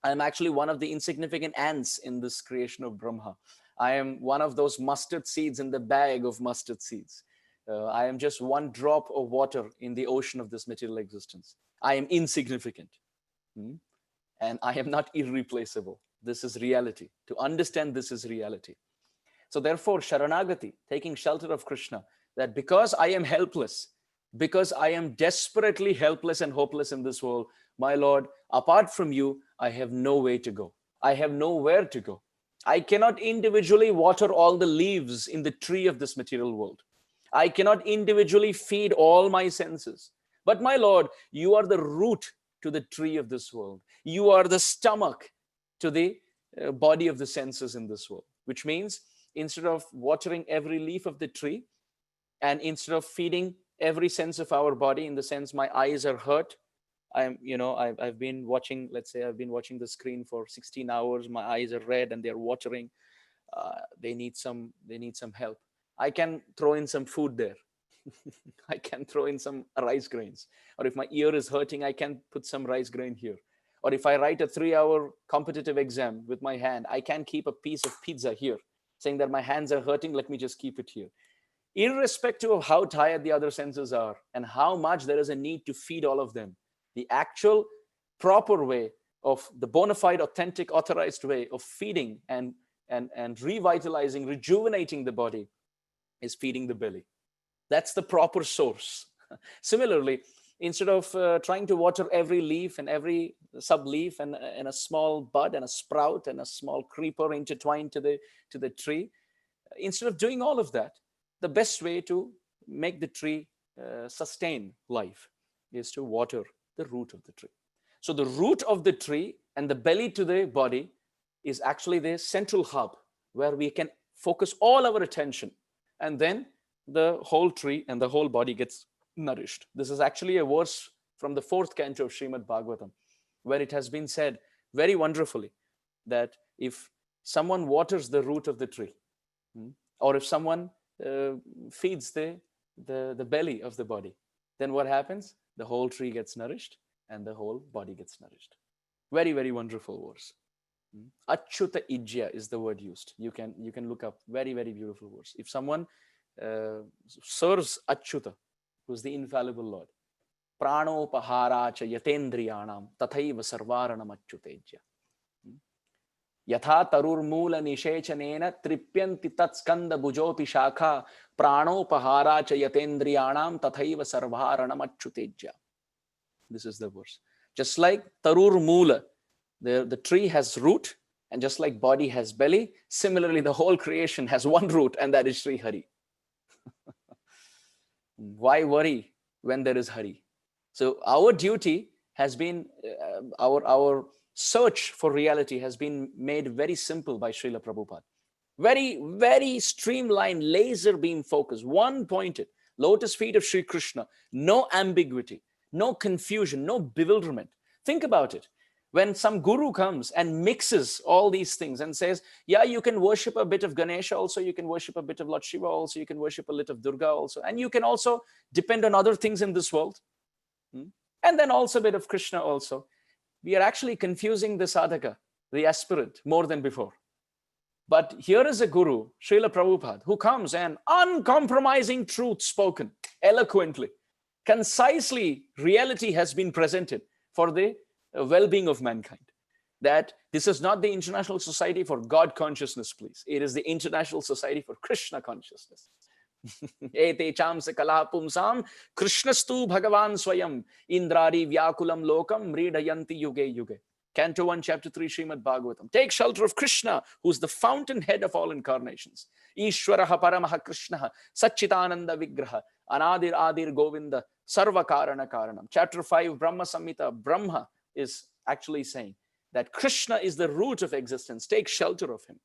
I'm actually one of the insignificant ants in this creation of Brahma. I am one of those mustard seeds in the bag of mustard seeds. I am just one drop of water in the ocean of this material existence. I am insignificant. And I am not irreplaceable. This is reality. To understand this is reality. So therefore, Sharanagati, taking shelter of Krishna, that because I am helpless, because I am desperately helpless and hopeless in this world, my Lord, apart from you, I have no way to go. I have nowhere to go. I cannot individually water all the leaves in the tree of this material world. I cannot individually feed all my senses. But my Lord, you are the root to the tree of this world. You are the stomach to the body of the senses in this world, which means instead of watering every leaf of the tree, and instead of feeding every sense of our body, in the sense my eyes are hurt, I've been watching, let's say I've been watching the screen for 16 hours, my eyes are red and they're watering, they need some help. I can throw in some food there. I can throw in some rice grains. Or if my ear is hurting, I can put some rice grain here. Or if I write a 3-hour competitive exam with my hand, I can keep a piece of pizza here, saying that my hands are hurting, let me just keep it here. Irrespective of how tired the other senses are and how much there is a need to feed all of them, the actual proper way of the bona fide, authentic, authorized way of feeding and revitalizing, rejuvenating the body is feeding the belly. That's the proper source. Similarly, instead of trying to water every leaf and every sub-leaf and a small bud and a sprout and a small creeper intertwined to the tree, instead of doing all of that, the best way to make the tree sustain life is to water the root of the tree. So the root of the tree and the belly to the body is actually the central hub where we can focus all our attention, and then the whole tree and the whole body gets nourished. This is actually a verse from the 4th canto of Srimad Bhagavatam, where it has been said very wonderfully that if someone waters the root of the tree, or if someone feeds the belly of the body, then what happens? The whole tree gets nourished and the whole body gets nourished. Very, very wonderful verse. Achyuta ijya is the word used. You can look up. Very, very beautiful verse. If someone serves Achyuta, who's the infallible Lord, pranopahara cha yatendriyanam tathaiva sarvaranam achyutejya. Yatha tarurmula nishechanena tripyanti tatskanda bujopi shakha pranopahara cha yatendriyanam tathaiva sarvaranam achyutejya. This is the verse. Just like tarurmula, the tree has root, and just like body has belly, similarly the whole creation has one root, and that is Sri Hari. Why worry when there is Hari? So our duty has been, our search for reality has been made very simple by Srila Prabhupada. Very, very streamlined, laser beam focus, one pointed, lotus feet of Sri Krishna, no ambiguity, no confusion, no bewilderment. Think about it. When some guru comes and mixes all these things and says, yeah, you can worship a bit of Ganesha also, you can worship a bit of Lord Shiva also, you can worship a little of Durga also, and you can also depend on other things in this world. And then also a bit of Krishna also. We are actually confusing the sadhaka, the aspirant, more than before. But here is a guru, Srila Prabhupada, who comes and uncompromising truth spoken, eloquently, concisely, reality has been presented for the well-being of mankind. That this is not the International Society for God consciousness, please. It is the International Society for Krishna consciousness. Ete chamsa kala pumsam Krishnastu Bhagavan Swayam Indrari Vyakulam Lokam Mridayanti Yuge Yuge. Canto 1, Chapter 3, Srimad Bhagavatam. Take shelter of Krishna, who's the fountainhead of all incarnations. Ishwaraha Paramaha Krishna Satchitananda Vigraha Anadir Adir Govinda Sarva Karana Karanam. Chapter 5, Brahma Samhita. Brahma is actually saying that Krishna is the root of existence. Take shelter of him.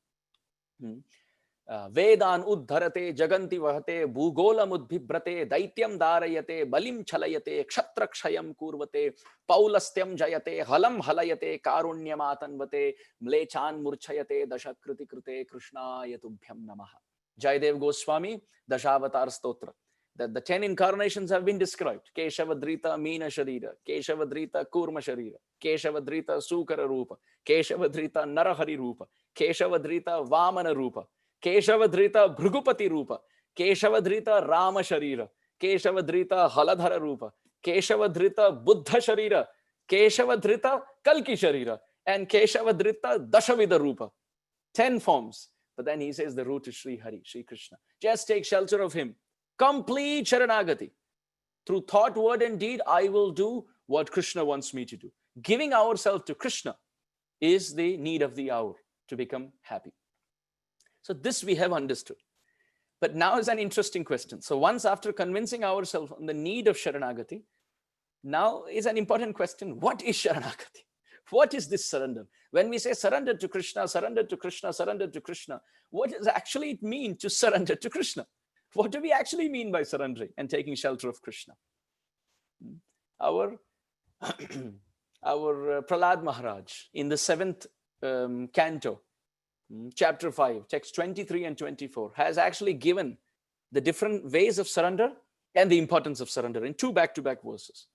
Vedan uddharate jaganti vahate bhugolam udbhibrate daityam dharayate balim chalayate kshatrakshayam kurvate paulastyam jayate halam halayate karunyam atanvate mlechan murchayate dashakriti krite krishnaya tubhyam namaha. Jayadev Goswami, Dashavatar Stotra. That the 10 incarnations have been described. Keshavadrita Meena Sharira, Keshavadrita Kurma Sharira, Keshavadrita Sukara Rupa, Keshavadrita Narahari Rupa, Keshavadrita Vamana Rupa, Keshavadrita Bhrugupati Rupa, Keshavadrita Rama Sharira, Keshavadrita Haladhara Rupa, Keshavadrita Buddha Sharira, Keshavadrita Kalki Sharira, and Keshavadrita Dashavida Rupa. 10 forms. But then he says the root is Sri Hari, Sri Krishna. Just take shelter of him. Complete Sharanagati. Through thought, word, and deed, I will do what Krishna wants me to do. Giving ourselves to Krishna is the need of the hour to become happy. So this we have understood. But now is an interesting question. So once after convincing ourselves on the need of Sharanagati, now is an important question. What is Sharanagati? What is this surrender? When we say surrender to Krishna, surrender to Krishna, surrender to Krishna, what does actually it mean to surrender to Krishna? What do we actually mean by surrendering and taking shelter of Krishna? Our Prahlad Maharaj in the 7th canto, chapter 5, texts 23 and 24, has actually given the different ways of surrender and the importance of surrender in 2 back-to-back verses.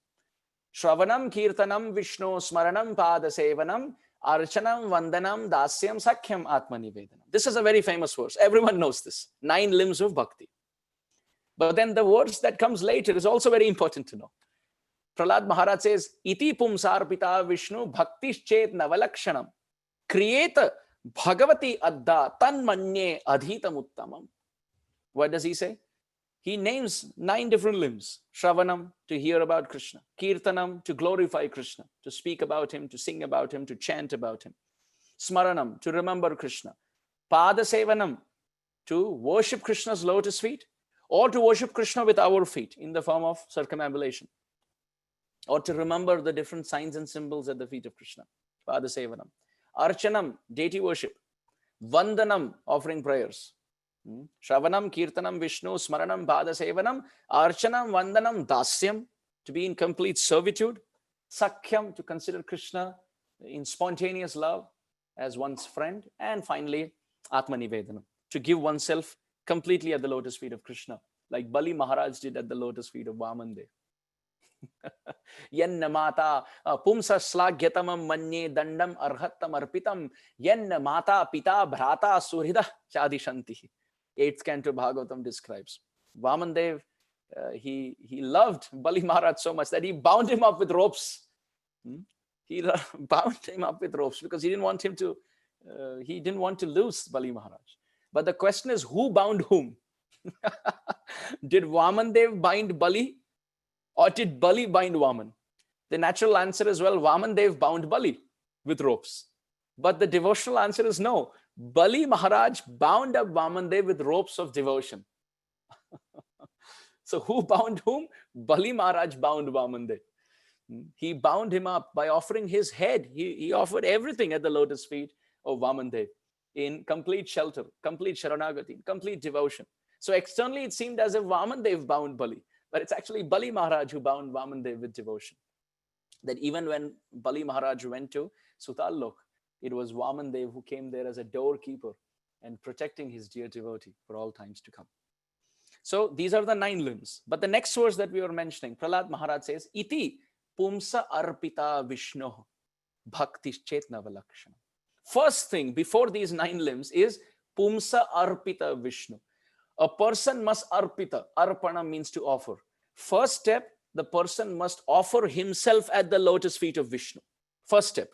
Shravanam Kirtanam Vishnu Smaranam Pada Sevanam Archanam Vandanam Dasyam Sakhyam Atmanivedanam. This is a very famous verse. Everyone knows this. 9 limbs of bhakti. But then the words that comes later is also very important to know. Prahlad Maharaj says, Iti pumsarpita Vishnu bhaktischet navalakshanam kriyeta bhagavati adda tanmanye adhitam uttamam. What does he say? He names 9 different limbs. Shravanam, to hear about Krishna. Kirtanam, to glorify Krishna, to speak about him, to sing about him, to chant about him. Smaranam, to remember Krishna. Pada Sevanam, to worship Krishna's lotus feet, or to worship Krishna with our feet in the form of circumambulation, or to remember the different signs and symbols at the feet of Krishna. Pada Sevanam. Archanam, deity worship. Vandanam, offering prayers. Shravanam, Kirtanam, Vishnu, Smaranam, Pada Sevanam, Archanam, Vandanam, Dasyam, to be in complete servitude. Sakhyam, to consider Krishna in spontaneous love as one's friend. And finally, Atmanivedanam, to give oneself completely at the lotus feet of Krishna, like Bali Maharaj did at the lotus feet of Vamandev. Yenna mata pumsa slagyatamam manye dandam arhattam arpitam yenna mata pita bhrata surhida chadishanti. 8th canto Bhagavatam describes Vamandev. He loved Bali Maharaj so much that he bound him up with ropes. He bound him up with ropes because he didn't want him to. He didn't want to lose Bali Maharaj. But the question is, who bound whom? Did Vamandev bind Bali, or did Bali bind Vaman? The natural answer is, well, Vamandev bound Bali with ropes. But the devotional answer is no. Bali Maharaj bound up Vamandev with ropes of devotion. So who bound whom? Bali Maharaj bound Vamandev. He bound him up by offering his head. He offered everything at the lotus feet of Vamandev in complete shelter, complete sharanagati, complete devotion. So externally it seemed as if Vamandev bound Bali, but it's actually Bali Maharaj who bound Vamandev with devotion. That even when Bali Maharaj went to Sutal-lok, it was Vamandev who came there as a doorkeeper and protecting his dear devotee for all times to come. So these are the 9 limbs. But the next verse that we were mentioning, Prahlad Maharaj says, Iti pumsa arpita Vishnu bhakti chetna valakshana. First thing before these 9 limbs is pumsa arpita Vishnu. A person must arpita. Arpana means to offer. First step, the person must offer himself at the lotus feet of Vishnu. First step.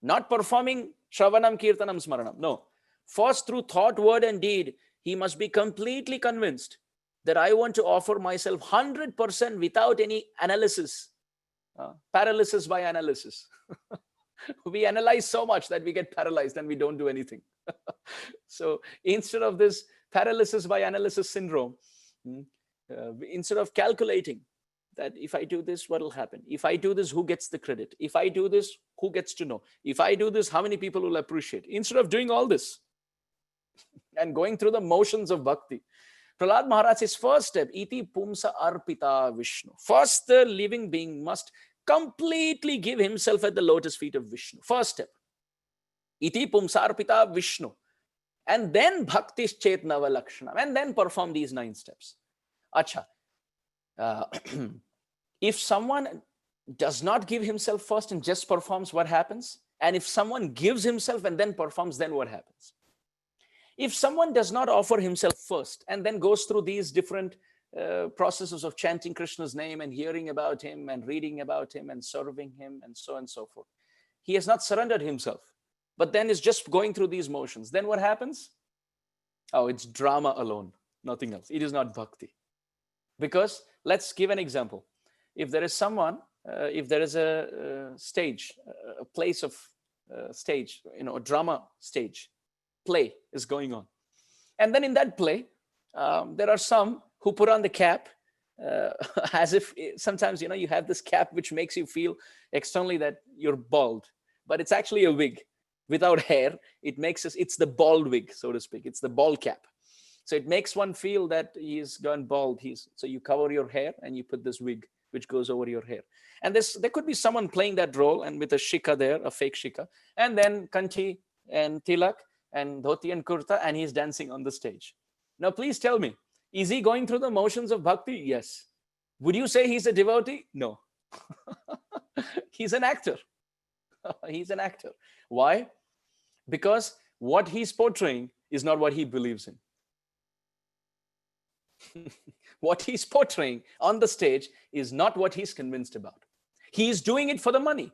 Not performing Shravanam, Kirtanam, Smaranam. No. First, through thought, word, and deed, he must be completely convinced that I want to offer myself 100% without any analysis. Paralysis by analysis. We analyze so much that we get paralyzed and we don't do anything. So instead of this paralysis by analysis syndrome, instead of calculating that if I do this, what will happen? If I do this, who gets the credit? If I do this, who gets to know? If I do this, how many people will appreciate? Instead of doing all this and going through the motions of bhakti, Prahlad Maharaj says, first step, iti pumsa arpita Vishnu. First, the living being must completely give himself at the lotus feet of Vishnu. First step, iti pumsa arpita Vishnu. And then bhakti chetna valakshana. And then perform these 9 steps. Acha. If someone does not give himself first and just performs, what happens? And if someone gives himself and then performs, then what happens? If someone does not offer himself first and then goes through these different processes of chanting Krishna's name and hearing about him and reading about him and serving him and so on and so forth, he has not surrendered himself, but then is just going through these motions, then what happens? Oh, it's drama alone, nothing else. It is not bhakti. Because let's give an example. If there is someone, if there is a stage, a place of stage, a drama stage, play is going on. And then in that play, there are some who put on the cap as if sometimes, you have this cap which makes you feel externally that you're bald, but it's actually a wig without hair. It's the bald wig, so to speak. It's the bald cap. So it makes one feel that he's gone bald. So you cover your hair and you put this wig which goes over your hair. And there could be someone playing that role and with a shika there, a fake shika, and then kanchi and tilak and dhoti and kurta, and he's dancing on the stage. Now, please tell me, is he going through the motions of bhakti? Yes. Would you say he's a devotee? No. He's an actor. He's an actor. Why? Because what he's portraying is not what he believes in. What he's portraying on the stage is not what he's convinced about. He's doing it for the money.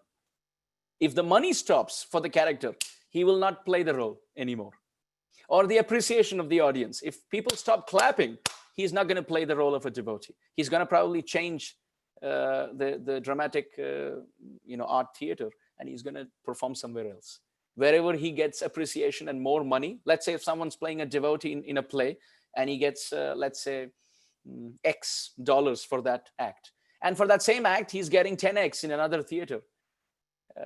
If the money stops for the character, he will not play the role anymore. Or the appreciation of the audience. If people stop clapping, he's not going to play the role of a devotee. He's going to probably change the dramatic art theater, and he's going to perform somewhere else. Wherever he gets appreciation and more money, let's say if someone's playing a devotee in a play, and he gets, let's say, X dollars for that act. And for that same act, he's getting 10X in another theater.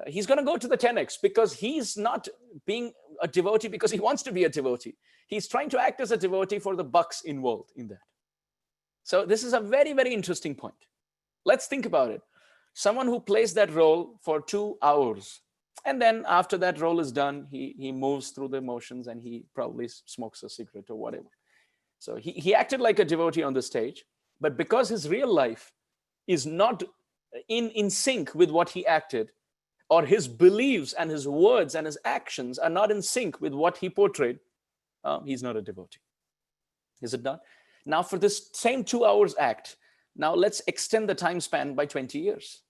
He's going to go to the 10X because he's not being a devotee because he wants to be a devotee. He's trying to act as a devotee for the bucks involved in that. So this is a very, very interesting point. Let's think about it. Someone who plays that role for 2 hours, and then after that role is done, he moves through the motions and he probably smokes a cigarette or whatever. So he acted like a devotee on the stage, but because his real life is not in sync with what he acted, or his beliefs and his words and his actions are not in sync with what he portrayed, he's not a devotee. Is it not? Now for this same 2 hours act, now let's extend the time span by 20 years.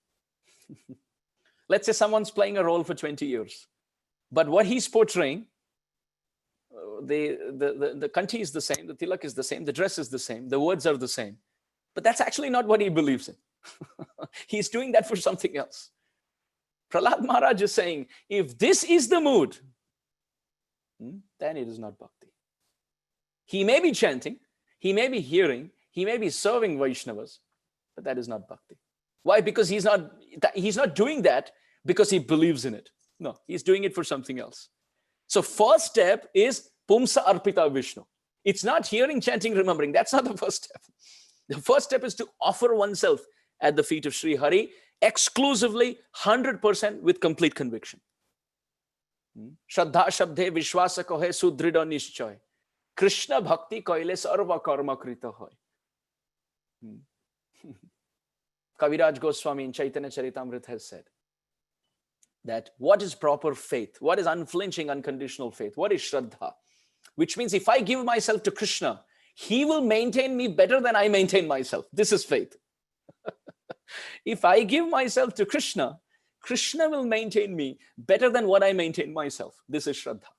Let's say someone's playing a role for 20 years, but what he's portraying, the kanti is the same, the tilak is the same, the dress is the same, the words are the same, but that's actually not what he believes in. He's doing that for something else. Prahlad Maharaj is saying, if this is the mood, then it is not bhakti. He may be chanting, he may be hearing, he may be serving Vaishnavas, but that is not bhakti. Why? Because he's not doing that because he believes in it. No, he's doing it for something else. So first step is Pumsa Arpita Vishnu. It's not hearing, chanting, remembering. That's not the first step. The first step is to offer oneself at the feet of Sri Hari, exclusively, 100% with complete conviction. Shraddha Shabde Vishwasa Kohe Sudrida Nishchoy. Krishna Bhakti Koile Sarva Karma Krita Hoy. Kaviraj Goswami in Chaitanya Charitamrita has said that what is proper faith? What is unflinching, unconditional faith? What is Shraddha? Which means if I give myself to Krishna, he will maintain me better than I maintain myself. This is faith. If I give myself to Krishna, Krishna will maintain me better than what I maintain myself. This is Shraddha.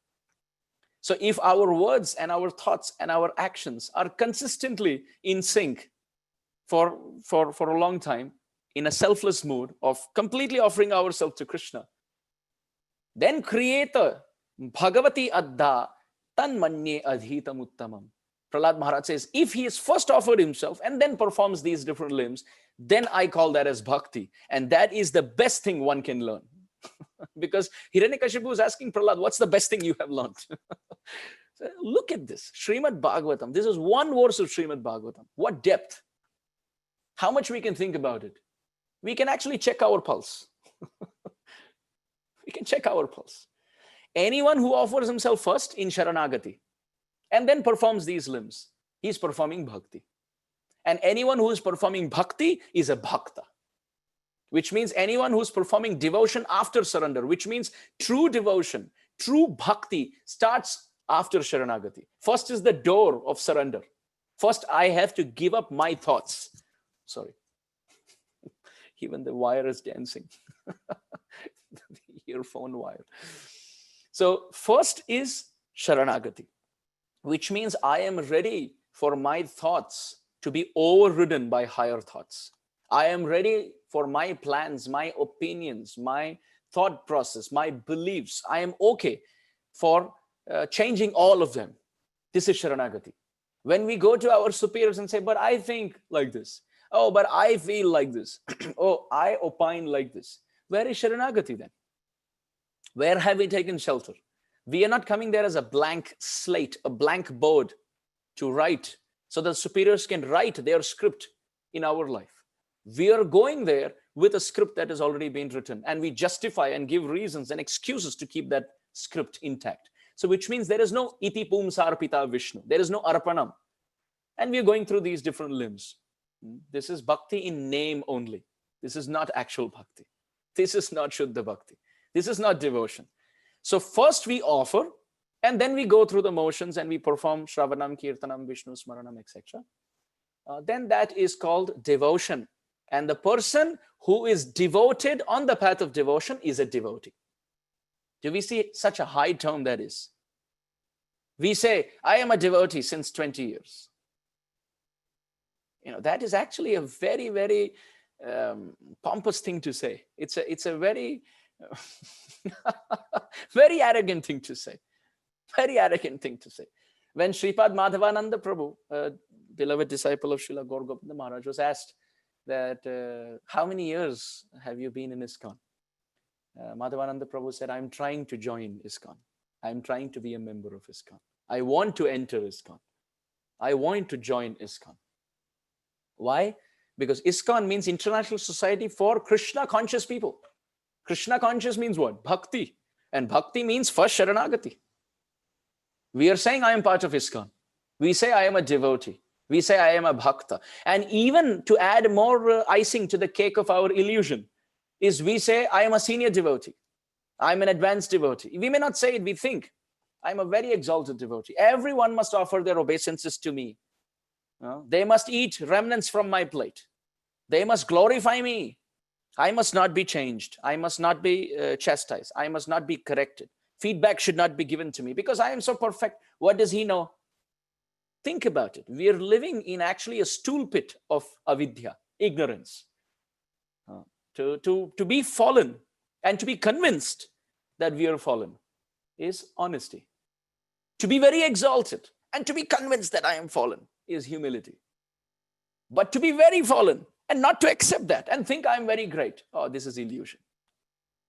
So if our words and our thoughts and our actions are consistently in sync for a long time, in a selfless mood of completely offering ourselves to Krishna, then Creator, Bhagavati Adda, Tanmanye Adhitam Uttamam. Prahlad Maharaj says, if he has first offered himself and then performs these different limbs, then I call that as bhakti. And that is the best thing one can learn. Because Hiranyakashipu is asking Prahlad, what's the best thing you have learned? So look at this, Srimad Bhagavatam. This is one verse of Srimad Bhagavatam. What depth? How much we can think about it? We can actually check our pulse. We can check our pulse. Anyone who offers himself first in Sharanagati and then performs these limbs, he is performing bhakti. And anyone who is performing bhakti is a bhakta, which means anyone who is performing devotion after surrender, which means true devotion, true bhakti starts after Sharanagati. First is the door of surrender. First, I have to give up my thoughts. Sorry. Even the wire is dancing. The earphone wire. So first is Sharanagati, which means I am ready for my thoughts to be overridden by higher thoughts. I am ready for my plans, my opinions, my thought process, my beliefs. I am okay for changing all of them. This is Sharanagati. When we go to our superiors and say, but I think like this. Oh, but I feel like this. Oh, I opine like this. Where is Sharanagati then? Where have we taken shelter? We are not coming there as a blank slate, a blank board to write so that superiors can write their script in our life. We are going there with a script that has already been written, and we justify and give reasons and excuses to keep that script intact. So which means there is no iti pumsarpita Vishnu. There is no arpanam. And we are going through these different limbs. This is bhakti in name only. This is not actual bhakti. This is not Shuddha bhakti. This is not devotion. So first we offer, and then we go through the motions and we perform Shravanam, Kirtanam, Vishnu Smaranam, etc. Then that is called devotion. And the person who is devoted on the path of devotion is a devotee. Do we see such a high term that is? We say, I am a devotee since 20 years. You know, that is actually a very, very pompous thing to say. It's a very, very arrogant thing to say. Very arrogant thing to say. When Sripad Madhavananda Prabhu, beloved disciple of Srila Gaur Govinda Maharaj, was asked that, how many years have you been in ISKCON? Madhavananda Prabhu said, I'm trying to join ISKCON. I'm trying to be a member of ISKCON. I want to enter ISKCON. I want to join ISKCON. Why? Because ISKCON means International Society for Krishna conscious people. Krishna conscious means what? Bhakti. And bhakti means first Sharanagati. We are saying I am part of ISKCON. We say I am a devotee. We say, I am a bhakta. And even to add more icing to the cake of our illusion is we say, I am a senior devotee. I'm an advanced devotee. We may not say it, we think, I'm a very exalted devotee. Everyone must offer their obeisances to me. They must eat remnants from my plate. They must glorify me. I must not be changed. I must not be chastised. I must not be corrected. Feedback should not be given to me because I am so perfect. What does he know? Think about it. We are living in actually a stool pit of avidya, ignorance. To be fallen and to be convinced that we are fallen is honesty. To be very exalted and to be convinced that I am fallen is humility. But to be very fallen and not to accept that and think I'm very great, oh, this is illusion.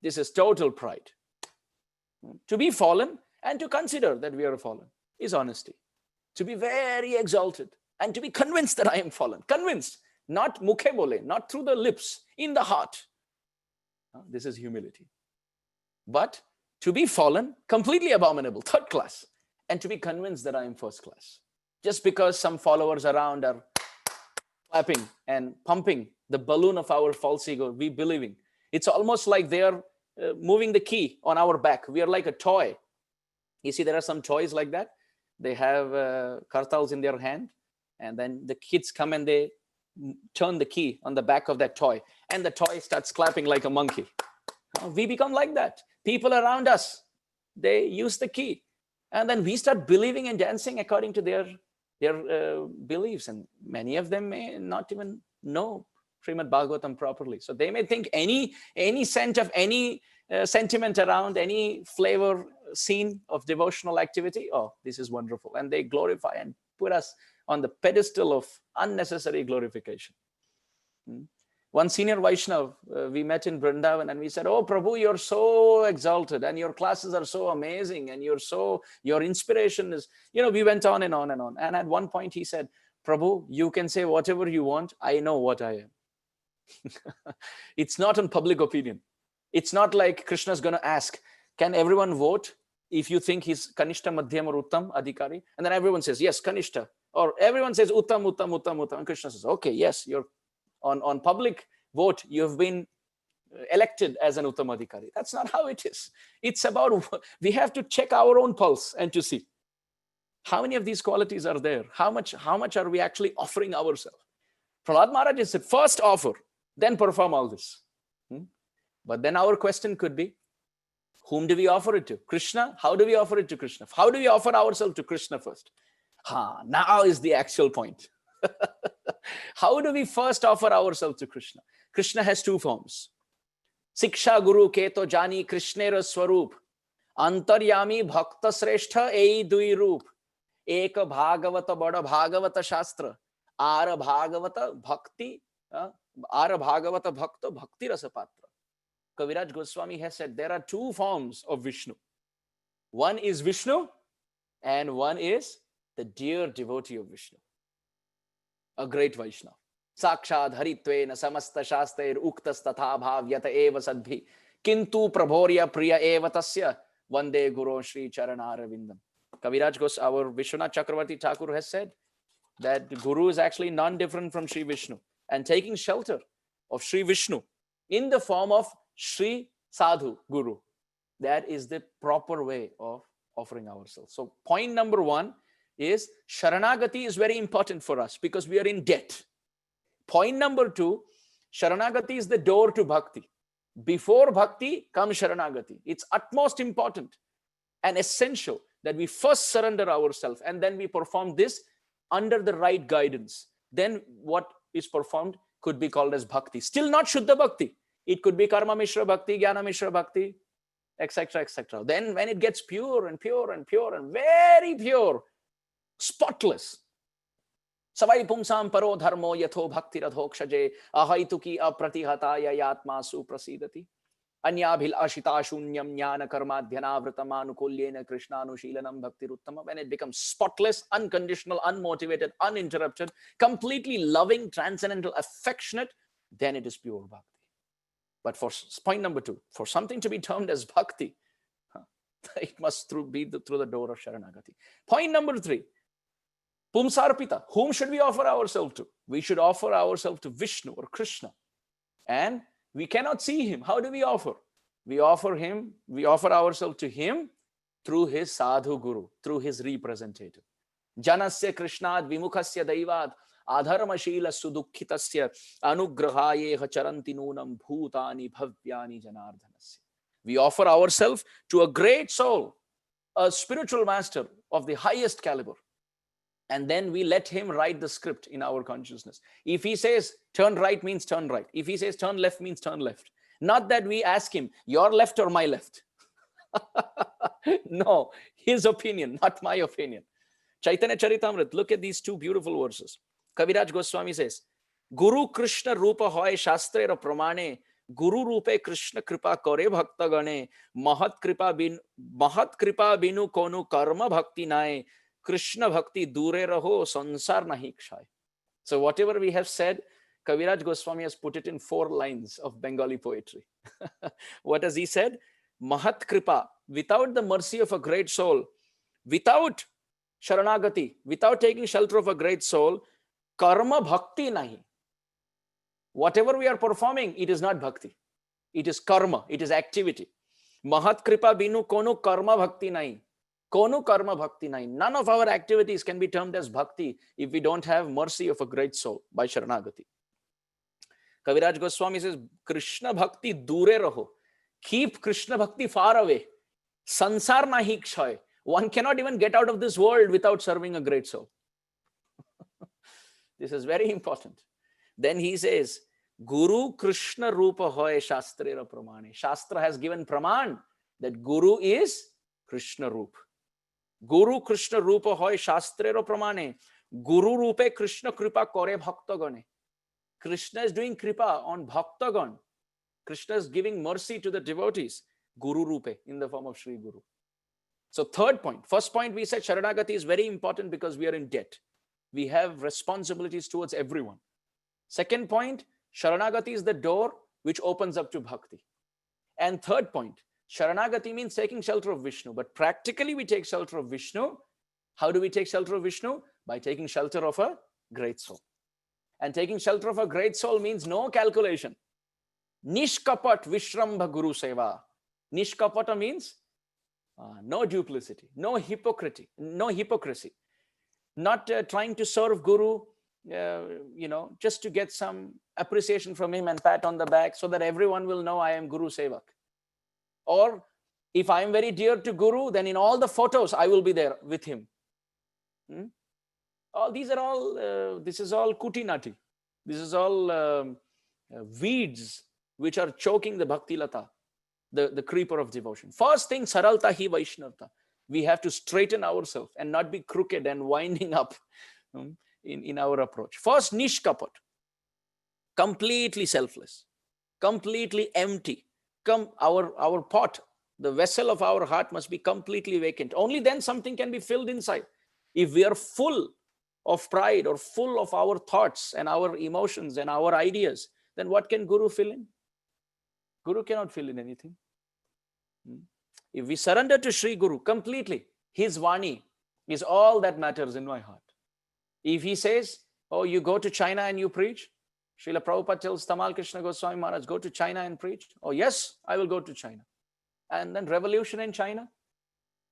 This is total pride. To be fallen and to consider that we are fallen is honesty. To be very exalted and to be convinced that I am fallen. Convinced, not mukhe bole, not through the lips, in the heart. This is humility. But to be fallen, completely abominable, third class, and to be convinced that I am first class. Just because some followers around are clapping and pumping the balloon of our false ego, we believing. It's almost like they are moving the key on our back. We are like a toy. You see, there are some toys like that. They have kartals in their hand, and then the kids come and they turn the key on the back of that toy, and the toy starts clapping like a monkey. We become like that. People around us, they use the key, and then we start believing and dancing according to their beliefs, and many of them may not even know Srimad Bhagavatam properly. So they may think any scent of any sentiment around any flavor scene of devotional activity, oh, this is wonderful, and they glorify and put us on the pedestal of unnecessary glorification. One senior Vaishnav, we met in Vrindavan, and we said, oh Prabhu, you're so exalted and your classes are so amazing and your inspiration is, we went on and on and on. And at one point he said, Prabhu, you can say whatever you want. I know what I am. It's not on public opinion. It's not like Krishna's going to ask, can everyone vote if you think he's Kanishta, Madhyam or Uttam Adhikari? And then everyone says, yes, Kanishta. Or everyone says Uttam, Uttam, Uttam, Uttam. And Krishna says, okay, yes, you're on public vote, you have been elected as an Uttam Adhikari. That's not how it is. It's about, we have to check our own pulse and to see how many of these qualities are there. How much are we actually offering ourselves? Prahlad Maharaj said, first offer, then perform all this. But then our question could be, whom do we offer it to? Krishna? How do we offer it to Krishna? How do we offer ourselves to Krishna first? Now is the actual point. How do we first offer ourselves to Krishna? Krishna has two forms. Siksha Guru Keto Jani Krishnera Swarup. Antaryami Bhakta Sreshtha Ei Dui Roop. Eka Bhagavata Bada Bhagavata Shastra. Ara Bhagavata Bhakti. Ara Bhagavata Bhakta Bhakti Rasapatra. Kaviraj Goswami has said there are two forms of Vishnu. One is Vishnu and one is the dear devotee of Vishnu. A great Vaishnava. Sakshad Haritvena Samasta Shastair Uktas Tatha Bhavyata Eva Sadbhi Kintu Prabhorya Priya Eva Tasya Vande Guru Shri Charanara Kaviraj Goswami, our Vishwanath Chakravarti Thakur has said that the Guru is actually non-different from Sri Vishnu, and taking shelter of Sri Vishnu in the form of Sri Sadhu Guru. That is the proper way of offering ourselves. So point number one is Sharanagati is very important for us because we are in debt. Point number two, Sharanagati is the door to Bhakti. Before Bhakti comes Sharanagati. It's utmost important and essential that we first surrender ourselves and then we perform this under the right guidance. Then what is performed could be called as Bhakti. Still not Shuddha Bhakti. It could be Karma Mishra Bhakti, Jnana Mishra Bhakti, etc., etc. Then when it gets pure and pure and pure and very pure, spotless. Savai pumsam paro dharmo yatho bhakti radhokshaje ahaituki apratihataya yatma suprasidati anyabhil ashita shunyam jnana karma dhyanavritam anukulyena krishnanushilanam bhakti ruttama. When it becomes spotless, unconditional, unmotivated, uninterrupted, completely loving, transcendental, affectionate, then it is pure bhakti. But for point number two, for something to be termed as bhakti, it must be through the door of Sharanagati. Point number three, Pumsarpita. Whom should we offer ourselves to? We should offer ourselves to Vishnu or Krishna. And we cannot see him. How do we offer? We offer ourselves to him through his sadhu guru, through his representative. Janasya Krishnad Vimukhasya Daivat Adharmashila Sudukhitasya Anugrahayeha Charanti Nunam Bhutani Bhavyani Janardhanasya. We offer ourselves to a great soul, a spiritual master of the highest caliber. And then we let him write the script in our consciousness. If he says turn right means turn right. If he says turn left means turn left. Not that we ask him, your left or my left. No, his opinion, not my opinion. Chaitanya Charitamrita, look at these two beautiful verses. Kaviraj Goswami says, Guru Krishna Rupa hoy Shastre ra Pramane, Guru Rupe Krishna Kripa kore Bhakta Gane, Mahat Kripa binu konu karma bhakti nae, Krishna Bhakti dure raho sansar nahi kshay. So whatever we have said, Kaviraj Goswami has put it in 4 lines of Bengali poetry. What has he said? Mahat Kripa, without the mercy of a great soul, without Sharanagati, without taking shelter of a great soul, karma bhakti nahi. Whatever we are performing, it is not bhakti. It is karma, it is activity. Mahat Kripa binu konu karma bhakti nahi. Konu karma bhakti nahi. None of our activities can be termed as bhakti if we don't have mercy of a great soul by Sharanagati. Kaviraj Goswami says, Krishna bhakti dure raho. Keep Krishna bhakti far away. Sansar nahi kshay. One cannot even get out of this world without serving a great soul. This is very important. Then he says, Guru Krishna Rupa hoy Shastrera Pramane. Shastra has given Praman that Guru is Krishna Rupa. Guru Krishna Rupa hoy Shastrera Pramane. Guru Rupe Krishna Kripa kore Bhaktagane. Krishna is doing Kripa on Bhaktagan. Krishna is giving mercy to the devotees. Guru Rupe in the form of Sri Guru. So 3rd point. First point we said Sharanagati is very important because we are in debt. We have responsibilities towards everyone. 2nd point, Sharanagati is the door which opens up to Bhakti. And 3rd point, Sharanagati means taking shelter of Vishnu. But practically we take shelter of Vishnu. How do we take shelter of Vishnu? By taking shelter of a great soul. And taking shelter of a great soul means no calculation. Nishkapat Vishrambha Guru Seva. Nishkapata means no duplicity, no hypocrisy. Not trying to serve Guru, just to get some appreciation from him and pat on the back so that everyone will know I am Guru Sevak. Or if I am very dear to Guru, then in all the photos I will be there with him. This is all kutinati. This is all weeds which are choking the bhakti lata, the creeper of devotion. First thing, saralta hi vaishnavta. We have to straighten ourselves and not be crooked and winding up in our approach. First, nishkapat. Completely selfless. Completely empty. Our pot, the vessel of our heart must be completely vacant. Only then something can be filled inside. If we are full of pride or full of our thoughts and our emotions and our ideas, then what can Guru fill in? Guru cannot fill in anything. If we surrender to Sri Guru completely, his Vani is all that matters in my heart. If he says, oh, you go to China and you preach, Srila Prabhupada tells Tamal Krishna Goswami Maharaj, go to China and preach. Oh, yes, I will go to China. And then revolution in China.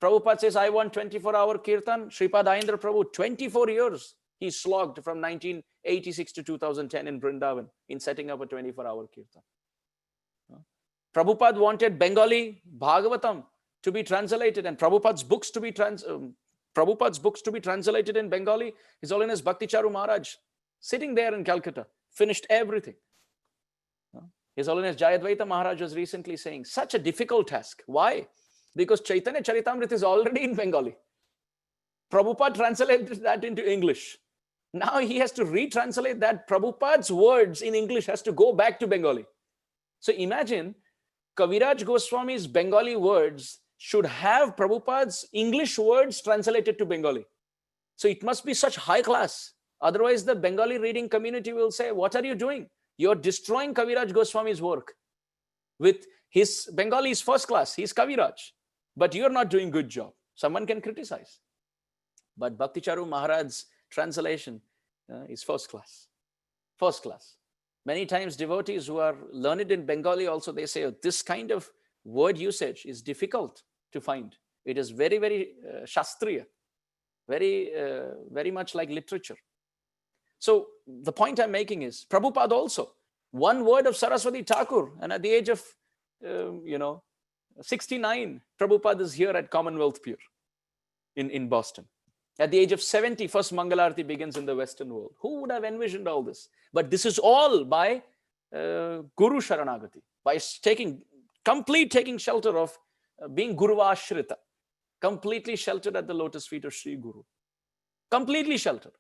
Prabhupada says, I want 24-hour kirtan. Sripad Ayendra Prabhu, 24 years he slogged from 1986 to 2010 in Vrindavan in setting up a 24-hour kirtan. Prabhupada wanted Bengali Bhagavatam to be translated and Prabhupada's books to be translated in Bengali. His Holiness Bhakti Charu Maharaj, sitting there in Calcutta, finished everything. His Holiness Jayadvaita Maharaj was recently saying, such a difficult task. Why? Because Chaitanya Charitamrita is already in Bengali. Prabhupada translated that into English. Now he has to retranslate that. Prabhupada's words in English has to go back to Bengali. So imagine Kaviraj Goswami's Bengali words should have Prabhupada's English words translated to Bengali. So it must be such high class. Otherwise, the Bengali reading community will say, what are you doing? You're destroying Kaviraj Goswami's work. With his Bengali is first class, he's Kaviraj. But you're not doing good job. Someone can criticize. But Bhakti Charu Maharaj's translation is first class. First class. Many times devotees who are learned in Bengali also, they say, oh, this kind of word usage is difficult to find. It is very, very shastriya, very much like literature. So the point I'm making is, Prabhupada also, one word of Saraswati Thakur, and at the age of, 69, Prabhupada is here at Commonwealth Pier in Boston. At the age of 70, first Mangalarti begins in the Western world. Who would have envisioned all this? But this is all by Guru Sharanagati, by taking shelter of being Guruva Ashrita, completely sheltered at the lotus feet of Sri Guru. Completely sheltered.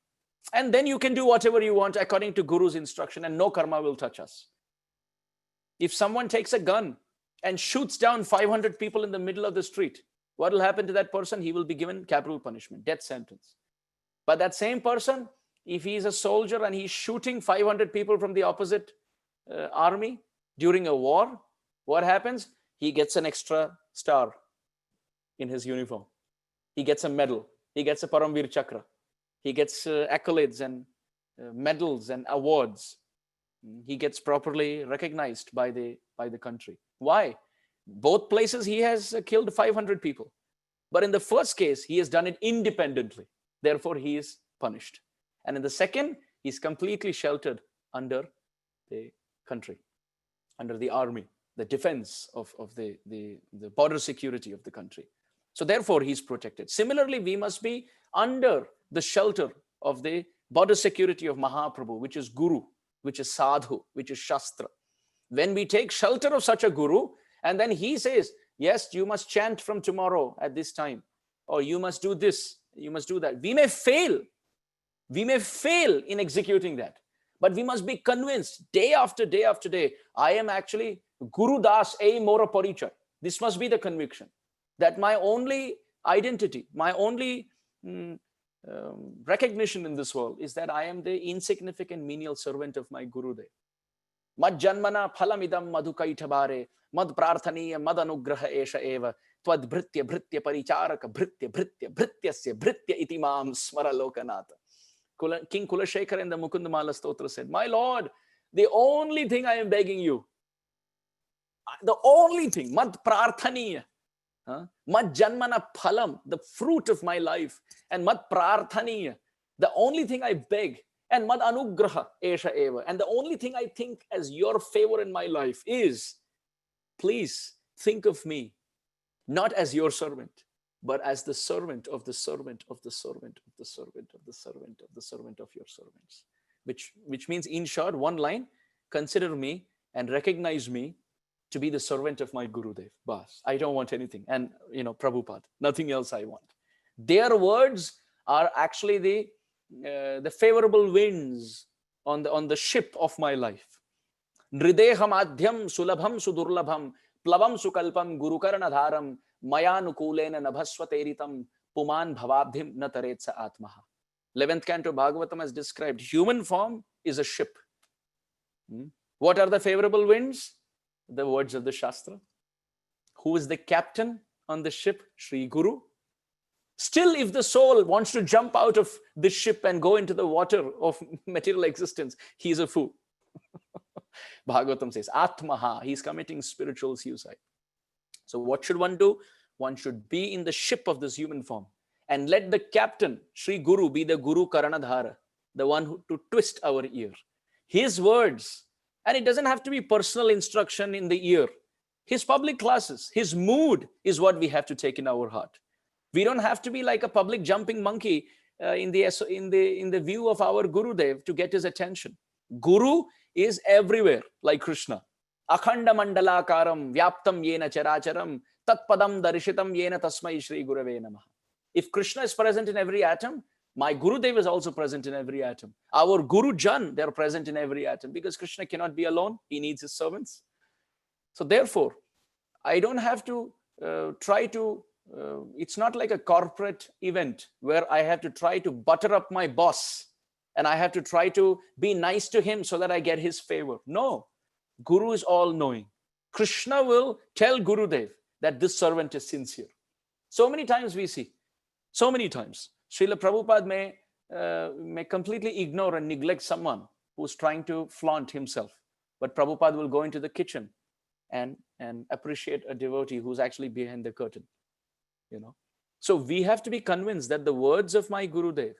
And then you can do whatever you want according to Guru's instruction, and no karma will touch us. If someone takes a gun and shoots down 500 people in the middle of the street, what will happen to that person? He will be given capital punishment, death sentence. But that same person, if he is a soldier and he's shooting 500 people from the opposite army during a war, what happens? He gets an extra star in his uniform. He gets a medal. He gets a Paramvir Chakra. He gets accolades and medals and awards. He gets properly recognized by the country. Why? Both places he has killed 500 people. But in the first case, he has done it independently. Therefore, he is punished. And in the second, he's completely sheltered under the country, under the army, the defense of the border security of the country. So therefore, he's protected. Similarly, we must be under the shelter of the border security of Mahaprabhu, which is Guru, which is Sadhu, which is Shastra. When we take shelter of such a Guru, and then he says, yes, you must chant from tomorrow at this time, or you must do this, you must do that. We may fail in executing that, but we must be convinced day after day after day, I am actually Guru Das ei mora paricha. This must be the conviction that my only identity, my only recognition in this world is that I am the insignificant menial servant of my Gurudev. Mad janmana phalamidam madhukaithabare mad prarthaniya mad anugraha esha eva tvad bhritya bhritya paricharaka bhritya bhritya bhrityasya bhritya itimam smara lokanatha. King Kulashekar in the Mukundamala Stotra said, my Lord, the only thing I am begging you, the only thing, mad prarthaniya, mad janmana phalam, the fruit of my life, and mad prarthaniya, the only thing I beg, and mad anugraha esha eva, and the only thing I think as your favor in my life is, please think of me not as your servant, but as the servant of the servant of the servant of the servant of the servant of the servant of your servants. Which means, in short, one line, consider me and recognize me to be the servant of my Gurudev. Bas, I don't want anything. And, Prabhupada, nothing else I want. Their words are actually the favorable winds on the ship of my life. Nrideham adhyam sulabham sudurlabham plavam sukalpam gurukaranadharam mayanukulena nabhasvateritam puman bhavabdhim nataretsa atmaha. 11th canto Bhagavatam has described human form is a ship. What are the favorable winds? The words of the Shastra. Who is the captain on the ship? Sri Guru. Still, if the soul wants to jump out of the ship and go into the water of material existence, he is a fool. Bhagavatam says, Atmaha, he is committing spiritual suicide. So what should one do? One should be in the ship of this human form and let the captain, Sri Guru, be the Guru Karanadhara, the one to twist our ear. His words, and it doesn't have to be personal instruction in the ear. His public classes, his mood is what we have to take in our heart. We don't have to be like a public jumping monkey in the view of our Gurudev to get his attention. Guru is everywhere, like Krishna. Akhanda mandalakaram vyaptam yena characharam tatpadam darishitam yena tasmai Shri Gurave namaha. If Krishna is present in every atom, my Gurudev is also present in every atom. Our Guru Jan, they are present in every atom because Krishna cannot be alone. He needs his servants. So therefore, I don't have to it's not like a corporate event where I have to try to butter up my boss and I have to try to be nice to him so that I get his favor. No, Guru is all knowing. Krishna will tell Gurudev that this servant is sincere. So many times we see, so many times. Srila Prabhupada may may completely ignore and neglect someone who's trying to flaunt himself. But Prabhupada will go into the kitchen and appreciate a devotee who's actually behind the curtain, you know. So we have to be convinced that the words of my Gurudev,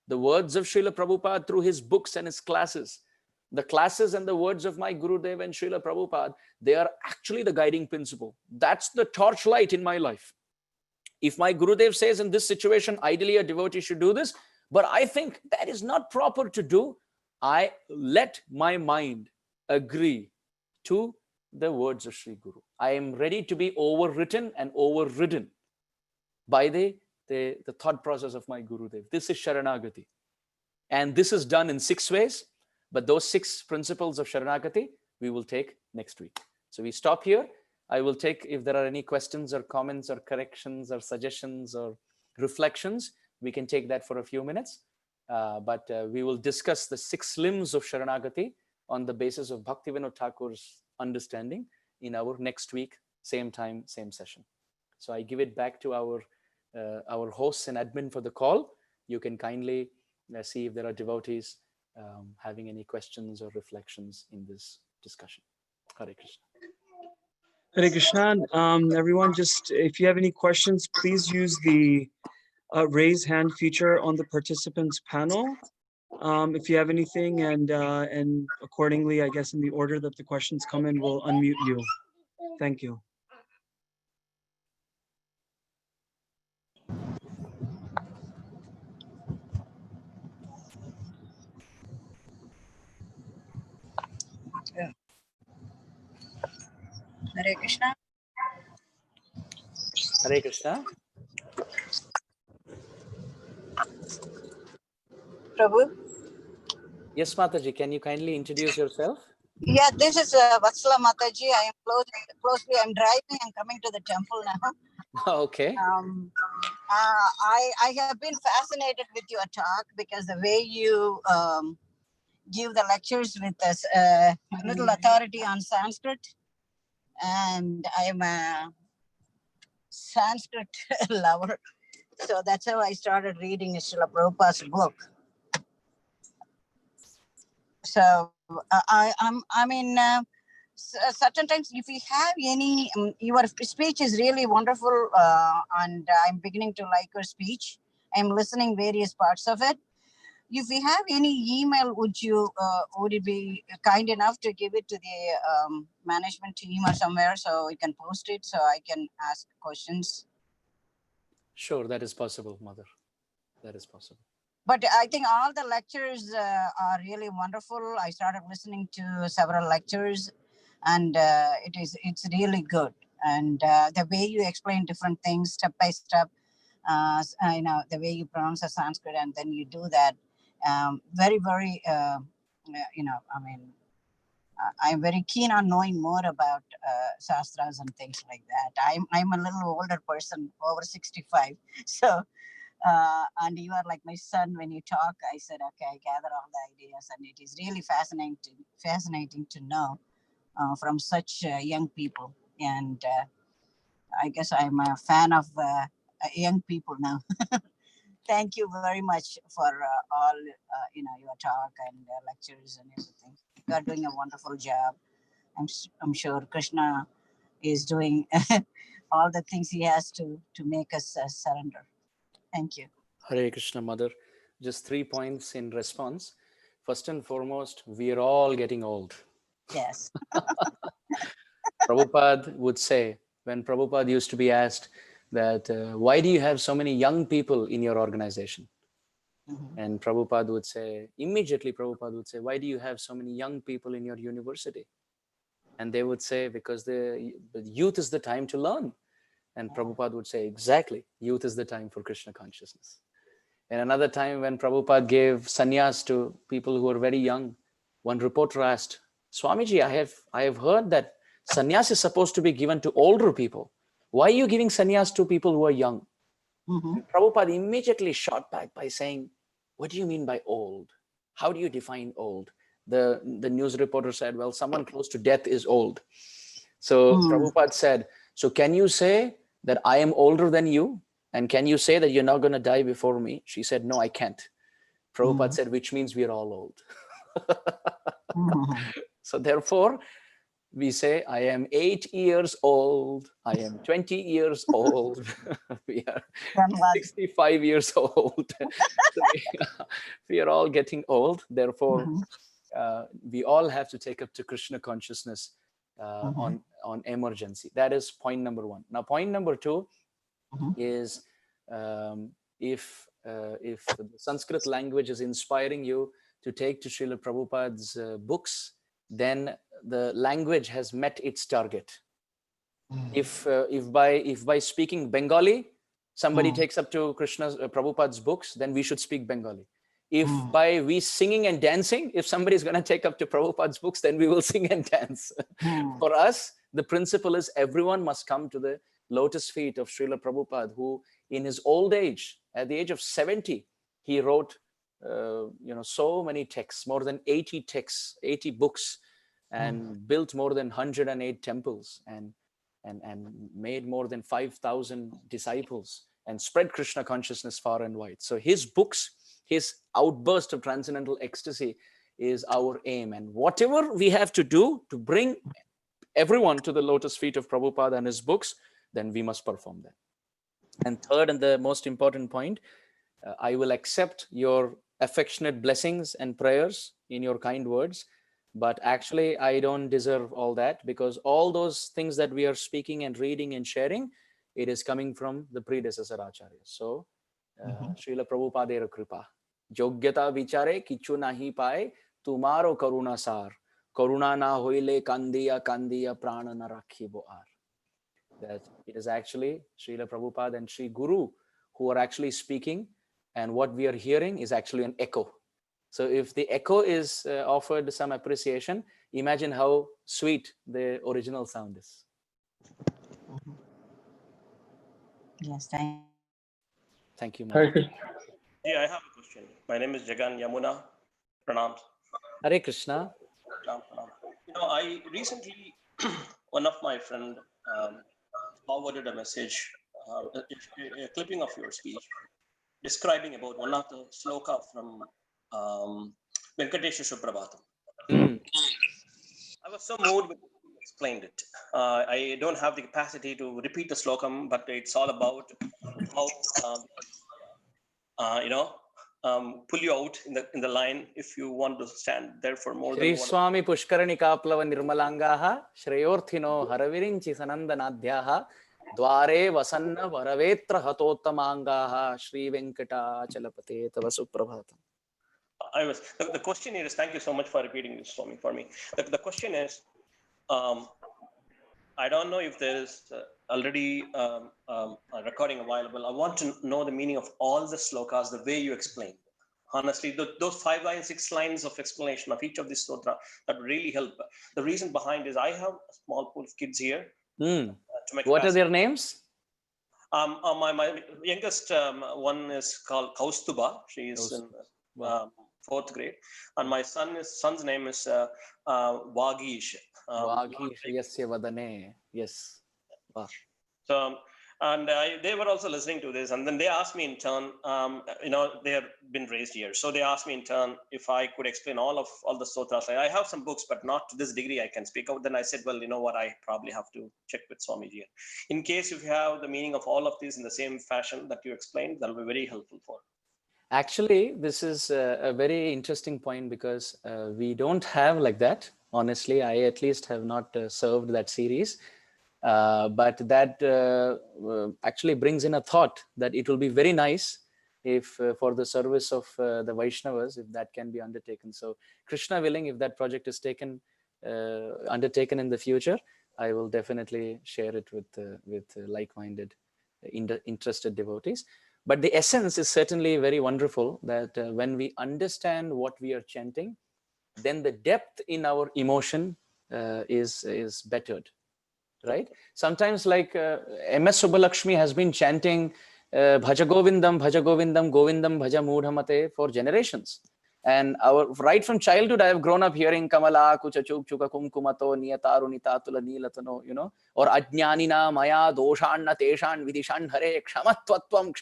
the words of Srila Prabhupada through his books and his classes, the classes and the words of my Gurudev and Srila Prabhupada, they are actually the guiding principle. That's the torchlight in my life. If my Gurudev says in this situation, ideally a devotee should do this, but I think that is not proper to do, I let my mind agree to the words of Sri Guru. I am ready to be overwritten and overridden by the thought process of my Gurudev. This is Sharanagati. And this is done in 6 ways, but those 6 principles of Sharanagati, we will take next week. So we stop here. I will take, if there are any questions or comments or corrections or suggestions or reflections, we can take that for a few minutes. But we will discuss the 6 limbs of Sharanagati on the basis of Bhaktivinoda Thakur's understanding in our next week, same time, same session. So I give it back to our hosts and admin for the call. You can kindly see if there are devotees having any questions or reflections in this discussion. Hare Krishna. Hare Krishna. Everyone, just if you have any questions, please use the raise hand feature on the participants panel. If you have anything, and accordingly, I guess in the order that the questions come in, we'll unmute you. Thank you. Hare Krishna. Hare Krishna. Prabhu. Yes, Mataji, can you kindly introduce yourself? Yeah, this is Vatsala Mataji. I am closely. I'm driving. I'm coming to the temple now. Okay. I have been fascinated with your talk because the way you give the lectures with this little authority on Sanskrit, and I am a Sanskrit lover, so that's how I started reading Srila Prabhupada's book. So I mean, certain times if you have any, your speech is really wonderful, and I'm beginning to like your speech. I'm listening various parts of it. If you have any email, would you be kind enough to give it to the management team or somewhere so we can post it so I can ask questions? Sure, that is possible, Mother. That is possible. But I think all the lectures are really wonderful. I started listening to several lectures, and it's really good. And the way you explain different things step by step, the way you pronounce the Sanskrit, and then you do that, very, very, I'm very keen on knowing more about shastras and things like that. I'm a little older person, over 65, so. And you are like my son when you talk. I said, okay, I gather all the ideas, and it is really fascinating to know from such young people. And I guess I'm a fan of young people now. Thank you very much for all your talk and lectures and everything. You are doing a wonderful job. I'm sure Krishna is doing all the things he has to make us surrender. Thank you. Hare Krishna, Mother. Just 3 points in response. First and foremost, we are all getting old. Yes. Prabhupada would say, when Prabhupada used to be asked that, why do you have so many young people in your organization? Mm-hmm. And Prabhupada would say, immediately Prabhupada would say, why do you have so many young people in your university? And they would say, because the youth is the time to learn. And Prabhupada would say, exactly, youth is the time for Krishna consciousness. And another time when Prabhupada gave sannyas to people who are very young, one reporter asked, Swamiji, I have heard that sannyas is supposed to be given to older people. Why are you giving sannyas to people who are young? Mm-hmm. Prabhupada immediately shot back by saying, what do you mean by old? How do you define old? The news reporter said, well, someone close to death is old. So Prabhupada said, so can you say that I am older than you? And can you say that you're not going to die before me? She said, no, I can't. Prabhupada said, which means we are all old. Mhm. So therefore, we say, I am 8 years old, I am 20 years old, we are Dhanwad. 65 years old. So we are all getting old. Therefore, we all have to take up to Krishna consciousness on emergency. That is point number one. Now, point number two is if the Sanskrit language is inspiring you to take to Srila Prabhupada's books, then the language has met its target. If by speaking Bengali, somebody takes up to Krishna's Prabhupada's books, then we should speak Bengali. If by we singing and dancing, if somebody is going to take up to Prabhupada's books, then we will sing and dance. For us, the principle is everyone must come to the lotus feet of Srila Prabhupada, who in his old age, at the age of 70, he wrote so many texts, more than 80 texts, 80 books, and built more than 108 temples, and made more than 5,000 disciples, and spread Krishna consciousness far and wide. So his books, his outburst of transcendental ecstasy is our aim. And whatever we have to do to bring everyone to the lotus feet of Prabhupada and his books, then we must perform that. And third, and the most important point, I will accept your affectionate blessings and prayers in your kind words, but actually I don't deserve all that, because all those things that we are speaking and reading and sharing, it is coming from the predecessor Acharya. So, Srila Prabhupada Kripa, Yogyata vichare kichu nahi pae, tumaro karuna sar, karuna na hoile kandiya kandiya prana na rakhi boar. That it is actually Srila Prabhupada and Sri Guru who are actually speaking, and what we are hearing is actually an echo. So if the echo is offered some appreciation, imagine how sweet the original sound is. Yes, Thank you, Hare Maharaj. Krishna. Yeah, I have a question. My name is Jagan Yamuna. Pranam. Hare Krishna. Pranam, pranam. I recently, one of my friend forwarded a message, a clipping of your speech, describing about one of the sloka from Venkatesha Suprabhatam. I was so moved when you explained it. I don't have the capacity to repeat the slokam, but it's all about how pull you out in the line if you want to stand there for more Shri than one. Swami Pushkarani Kaplava Nirmalangaha Shreyorthino Haravirinchi Sanandanadhyaha Dware Vasanna Varavetra Hatottamangaha Shri Venkata Chalapate Tava Suprabhatam. The question is, thank you so much for repeating this for me. The question is, I don't know if there is already a recording available. I want to know the meaning of all the slokas, the way you explained. Honestly, those 5 lines, 6 lines of explanation of each of these stotra, that really help. The reason behind is I have a small pool of kids here. What are their names? My youngest one is called Kaustuba. She is in 4th grade, and my son's name is Vagish. Vagish Yasya Vadane. Yes. Wow. So, and they were also listening to this, and then they asked me in turn. They have been raised here, so they asked me in turn if I could explain all the sutras. I have some books, but not to this degree I can speak out. Then I said, well, you know what, I probably have to check with Swamiji here. In case if you have the meaning of all of these in the same fashion that you explained, that will be very helpful for. Actually, this is a very interesting point, because we don't have like that. Honestly, I at least have not served that series. But that actually brings in a thought that it will be very nice if for the service of the Vaishnavas, if that can be undertaken. So Krishna willing, if that project is undertaken in the future, I will definitely share it with like-minded, interested devotees. But the essence is certainly very wonderful, that when we understand what we are chanting, then the depth in our emotion is bettered. Right? Sometimes like M.S. Subbalakshmi has been chanting Bhaja Govindam, Govindam, Bhaja Mudhamate for generations. And right from childhood, I have grown up hearing Kamala, Kuchachuk, Chuka Kumkumato, Niyataru, Nitatula, Nilatano, or Ajnanina, Maya, Doshanna, Teshan, Vidishan, Hare, Kshamatwatwam,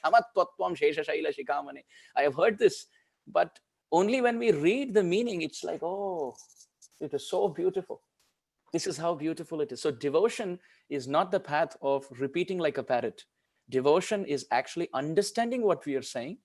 Shesha Shaila Shikamane. I have heard this But only when we read the meaning, it's like, oh, it is so beautiful. This is how beautiful it is. So devotion is not the path of repeating like a parrot. Devotion is actually understanding what we are saying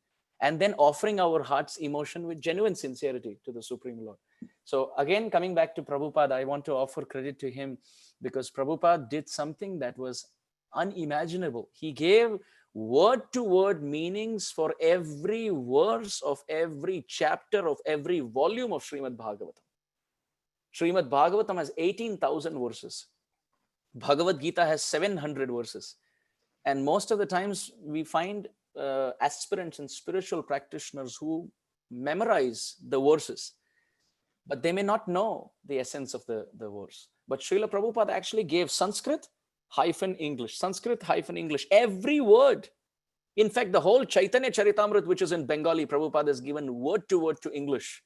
and then offering our heart's emotion with genuine sincerity to the Supreme Lord. So again, coming back to Prabhupada, I want to offer credit to him because Prabhupada did something that was unimaginable. He gave word-to-word meanings for every verse of every chapter of every volume of Srimad Bhagavatam. Srimad Bhagavatam has 18,000 verses. Bhagavad Gita has 700 verses. And most of the times we find aspirants and spiritual practitioners who memorize the verses, but they may not know the essence of the verse. But Srila Prabhupada actually gave Sanskrit hyphen English, Sanskrit hyphen English, every word. In fact, the whole Chaitanya Charitamrita, which is in Bengali, Prabhupada has given word to word to English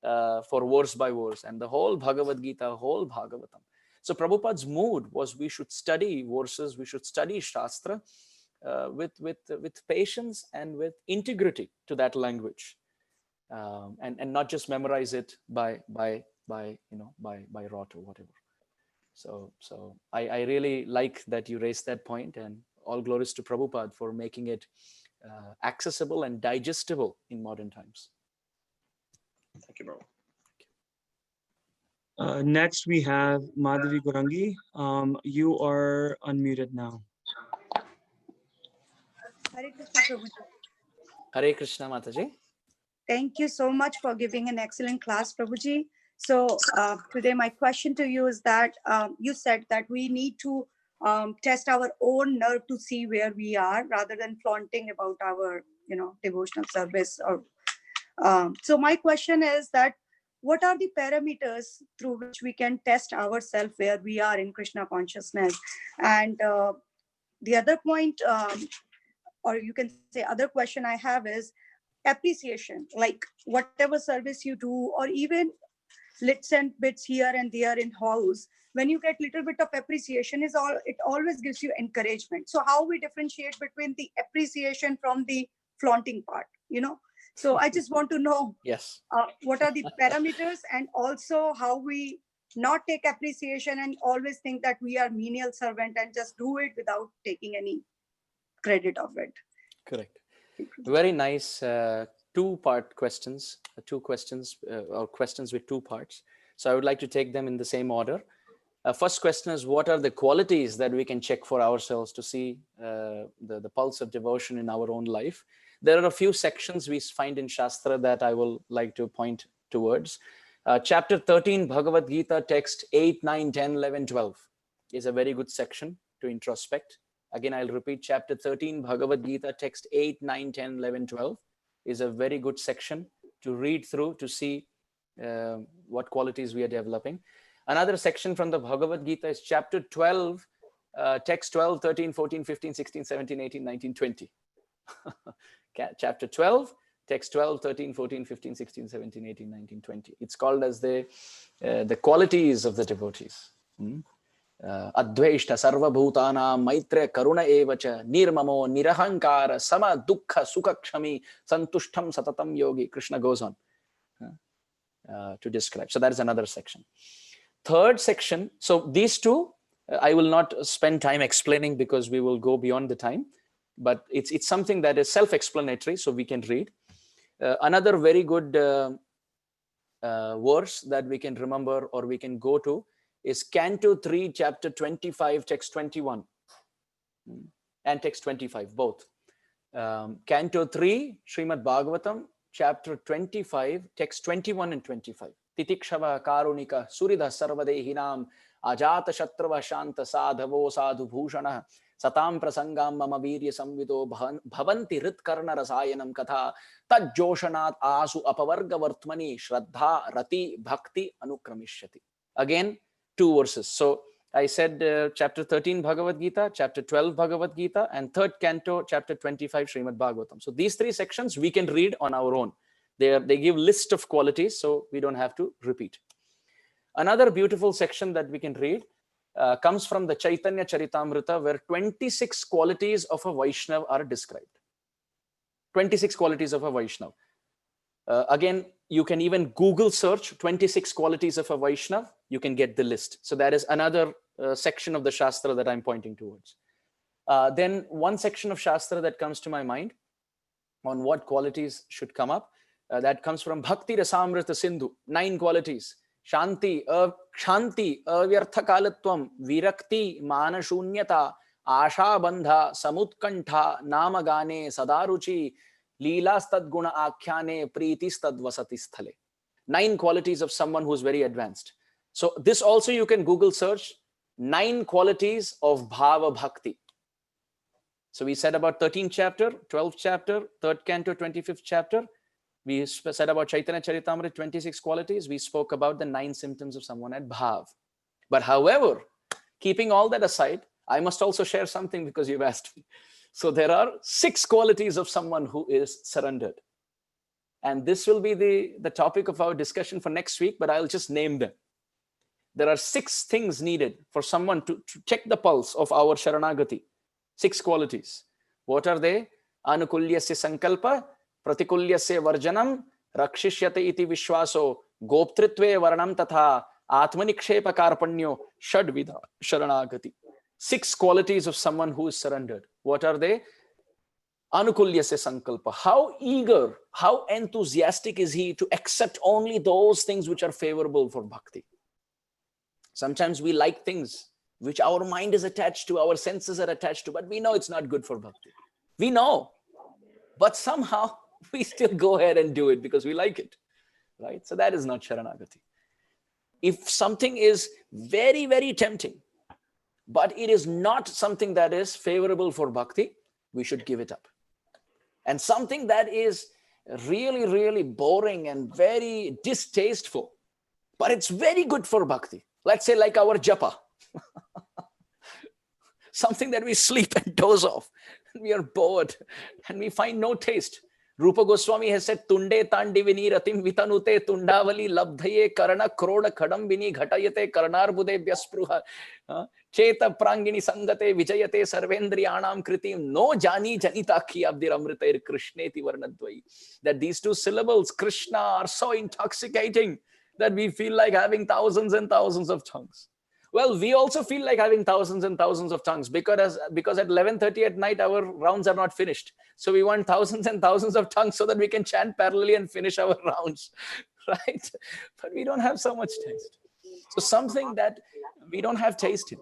for verse by verse, and the whole Bhagavad Gita, whole Bhagavatam. So Prabhupada's mood was we should study verses, we should study Shastra with patience and with integrity to that language, and not just memorize it by rote or whatever. So I really like that you raised that point, and all glories to Prabhupada for making it accessible and digestible in modern times. Thank you, bro. Next, we have Madhavi Gurangi. You are unmuted now. Hare Krishna, Prabhuji. Hare Krishna, Mataji. Thank you so much for giving an excellent class, Prabhuji. So today my question to you is that you said that we need to test our own nerve to see where we are rather than flaunting about our, devotional service. Or so my question is that what are the parameters through which we can test ourselves where we are in Krishna consciousness? And the other point, or you can say other question I have is appreciation, like whatever service you do, or even lits and bits here and there in house, when you get little bit of appreciation, it always gives you encouragement. So how we differentiate between the appreciation from the flaunting part, So I just want to know, yes, what are the parameters, and also how we not take appreciation and always think that we are menial servant and just do it without taking any credit of it. correct. Very nice two-part questions, or questions with 2 parts. So I would like to take them in the same order. First question is, what are the qualities that we can check for ourselves to see the pulse of devotion in our own life? There are a few sections we find in Shastra that I will like to point towards. Chapter 13, Bhagavad Gita, text 8, 9, 10, 11, 12 is a very good section to introspect. Again, I'll repeat, chapter 13, Bhagavad Gita, text 8, 9, 10, 11, 12 is a very good section to read through to see what qualities we are developing. Another section from the Bhagavad Gita is chapter 12, text 12, 13, 14, 15, 16, 17, 18, 19, 20. Chapter 12, text 12, 13, 14, 15, 16, 17, 18, 19, 20. It's called as the qualities of the devotees. Advaishta sarva bhutana maitra karuna evacha nirmamo nirahankara sama dukkha sukha kshami santushtam satatam yogi. Krishna goes on to describe. So that is another section. Third section, so these two I will not spend time explaining because we will go beyond the time, but it's something that is self-explanatory, so we can read. Another very good verse that we can remember or we can go to is Canto 3, chapter 25, text 21 and text 25, both. Canto 3, Srimad Bhagavatam, chapter 25, text 21 and 25. Titikshava karunika surida sarvadehinam ajata shatrava shanta sadhavo sadhu bhushana satam prasangam mama virya samvito bhavanti ritkarna rasayanam katha tajjoshanat asu apavarga vartmani shraddha rati bhakti anukramishati. Again, 2 verses. So I said chapter 13 Bhagavad Gita, chapter 12 Bhagavad Gita, and 3rd canto, chapter 25 Srimad Bhagavatam. So these 3 sections we can read on our own. They give list of qualities, so we don't have to repeat. Another beautiful section that we can read comes from the Chaitanya Charitamrita, where 26 qualities of a Vaishnava are described. 26 qualities of a Vaishnava. Again, you can even Google search 26 qualities of a Vaishnav. You can get the list. So that is another section of the Shastra that I'm pointing towards. Then one section of Shastra that comes to my mind on what qualities should come up, that comes from Bhakti Rasamrita Sindhu, 9 qualities. Shanti, Kshanti, Avyartha Kalatvam, Virakti, Manashunyata, Asha Bandha, Samutkantha, Namagane, Sadaruchi, Leelastad Guna Akhyane, Preetistad Vasati Sthale. 9 qualities of someone who's very advanced. So this also you can Google search, 9 qualities of Bhava Bhakti. So we said about 13th chapter, 12th chapter, 3rd canto, 25th chapter. We said about Chaitanya Charitamrita, 26 qualities. We spoke about the 9 symptoms of someone at Bhav. But however, keeping all that aside, I must also share something because you've asked me. So there are 6 qualities of someone who is surrendered. And this will be the topic of our discussion for next week, but I'll just name them. There are 6 things needed for someone to check the pulse of our Sharanagati. 6 qualities. What are they? Anukulyasya sankalpa, Pratikulyasya varjanam, Rakshishyate iti vishwaso, Goptritve varanam tatha, Atmanikshepa karpanyo, Shadvidha Sharanagati. 6 qualities of someone who is surrendered. What are they? Anukulyasya sankalpa. How eager, how enthusiastic is he to accept only those things which are favorable for bhakti? Sometimes we like things which our mind is attached to, our senses are attached to, but we know it's not good for bhakti. We know, but somehow we still go ahead and do it because we like it, right? So that is not Sharanagati. If something is very, very tempting, but it is not something that is favorable for bhakti, we should give it up. And something that is really, really boring and very distasteful, but it's very good for bhakti. Let's say like our japa. Something that we sleep and doze off. We are bored and we find no taste. Rupa Goswami has said, Tunde tandivini ratim vitanute tundavali labdhaye karana kroda khadambini ghatayate karnarbude vyaspruha cheta prangini sangate vijayate sarvendriyanam kritim no jani janitakhi abdir amritair krishneti varnadvai. That these 2 syllables, Krishna, are so intoxicating that we feel like having thousands and thousands of tongues. Well, we also feel like having thousands and thousands of tongues because at 11:30 at night, our rounds are not finished. So we want thousands and thousands of tongues so that we can chant parallelly and finish our rounds, right? But we don't have so much taste. So something that we don't have taste in.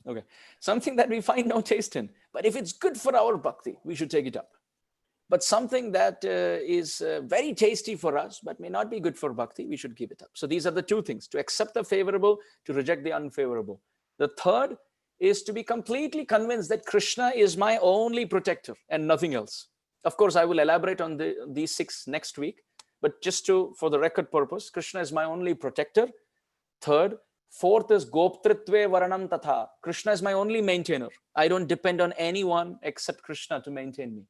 Okay, something that we find no taste in. But if it's good for our bhakti, we should take it up. But something that is very tasty for us, but may not be good for bhakti, we should give it up. So these are the 2 things: to accept the favorable, to reject the unfavorable. The third is to be completely convinced that Krishna is my only protector and nothing else. Of course, I will elaborate on these 6 next week, but just for the record purpose, Krishna is my only protector. Third. Fourth is Goptritve varanam tatha. Krishna is my only maintainer. I don't depend on anyone except Krishna to maintain me.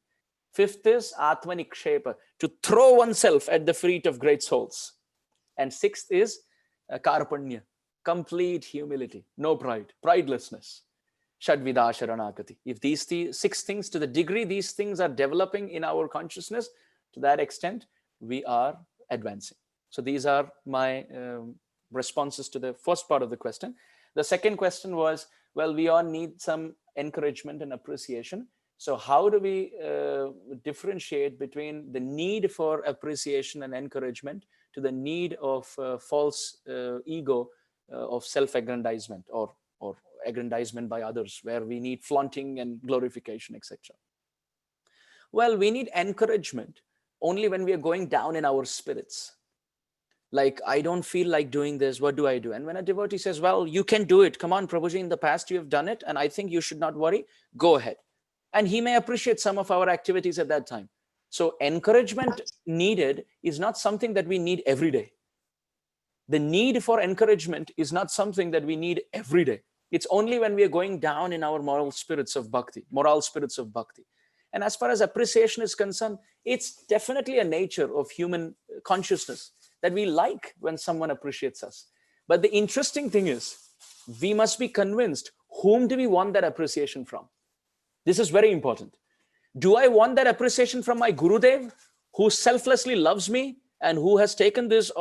5th is Atmanikshepa, to throw oneself at the feet of great souls. And 6th is Karpanya, complete humility, no pride, pridelessness. Shadvidha Sharanagati. If these 6 things, to the degree these things are developing in our consciousness, to that extent, we are advancing. So these are my responses to the first part of the question. The second question was, well, we all need some encouragement and appreciation. So how do we differentiate between the need for appreciation and encouragement to the need of false ego of self-aggrandizement or aggrandizement by others, where we need flaunting and glorification, etc. Well, we need encouragement only when we are going down in our spirits. Like, I don't feel like doing this, what do I do? And when a devotee says, well, you can do it. Come on, Prabhuji, in the past you have done it, and I think you should not worry. Go ahead. And he may appreciate some of our activities at that time. So encouragement needed is not something that we need every day. The need for encouragement is not something that we need every day. It's only when we are going down in our moral spirits of bhakti. And as far as appreciation is concerned, it's definitely a nature of human consciousness that we like when someone appreciates us. But the interesting thing is, we must be convinced, whom do we want that appreciation from? This is very important. Do I want that appreciation from my Gurudev, who selflessly loves me and who has taken this